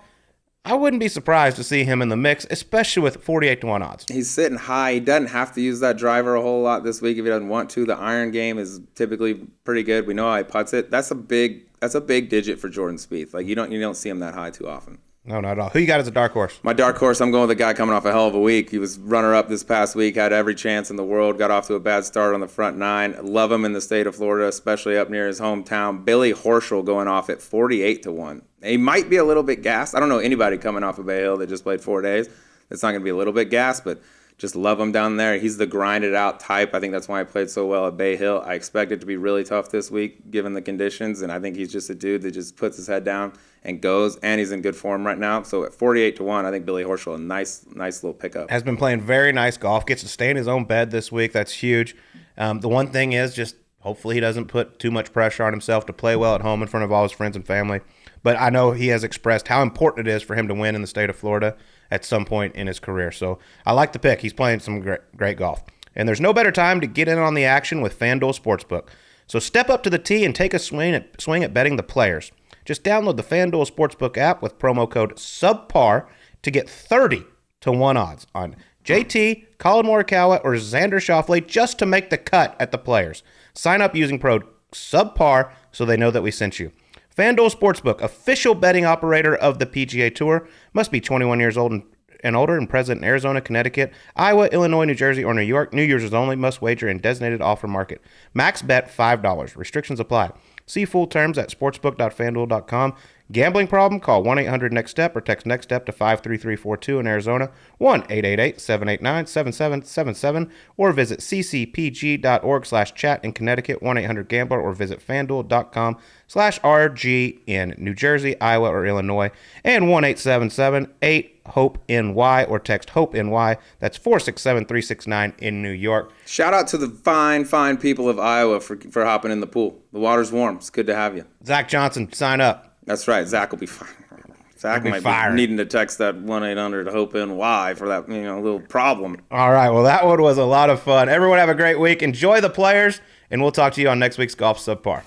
I wouldn't be surprised to see him in the mix, especially with 48-1 odds. He's sitting high. He doesn't have to use that driver a whole lot this week if he doesn't want to. The iron game is typically pretty good. We know how he putts it. That's a big digit for Jordan Spieth. Like you don't see him that high too often. No, not at all. Who you got as a dark horse? My dark horse, I'm going with a guy coming off a hell of a week. He was runner-up this past week, had every chance in the world, got off to a bad start on the front nine. Love him in the state of Florida, especially up near his hometown. Billy Horschel going off at 48-1. He might be a little bit gassed. I don't know anybody coming off of Bay Hill that just played 4 days that's not going to be a little bit gassed, but just love him down there. He's the grinded-out type. I think that's why he played so well at Bay Hill. I expect it to be really tough this week, given the conditions, and I think he's just a dude that just puts his head down and goes, and he's in good form right now. So at 48-1, I think Billy Horschel, a nice little pickup. Has been playing very nice golf. Gets to stay in his own bed this week. That's huge. The one thing is just hopefully he doesn't put too much pressure on himself to play well at home in front of all his friends and family. But I know he has expressed how important it is for him to win in the state of Florida at some point in his career. So I like the pick. He's playing some great golf. And there's no better time to get in on the action with FanDuel Sportsbook. So step up to the tee and take a swing at betting the players. Just download the FanDuel Sportsbook app with promo code SUBPAR to get 30-1 odds on JT, Collin Morikawa, or Xander Schauffele just to make the cut at the players. Sign up using code SUBPAR so they know that we sent you. FanDuel Sportsbook, official betting operator of the PGA Tour, must be 21 years old and older and present in Arizona, Connecticut, Iowa, Illinois, New Jersey, or New York. New users only. Must wager in designated offer market. Max bet $5. Restrictions apply. See full terms at sportsbook.fanduel.com. Gambling problem? Call 1-800-NEXT-STEP or text NEXT STEP to 53342 in Arizona, 1-888-789-7777, or visit ccpg.org/chat in Connecticut, 1-800-GAMBLER, or visit fanduel.com/RG in New Jersey, Iowa, or Illinois, and 1-877-8-HOPE-NY or text HOPE-NY. That's 467-369 in New York. Shout out to the fine people of Iowa for hopping in the pool. The water's warm. It's good to have you. Zach Johnson, sign up. That's right. Zach will be fine. Zach might fired. be needing to text that 1-800-HOPE-NY for that little problem. All right. Well, that one was a lot of fun. Everyone have a great week. Enjoy the players, and we'll talk to you on next week's Golf Subpar.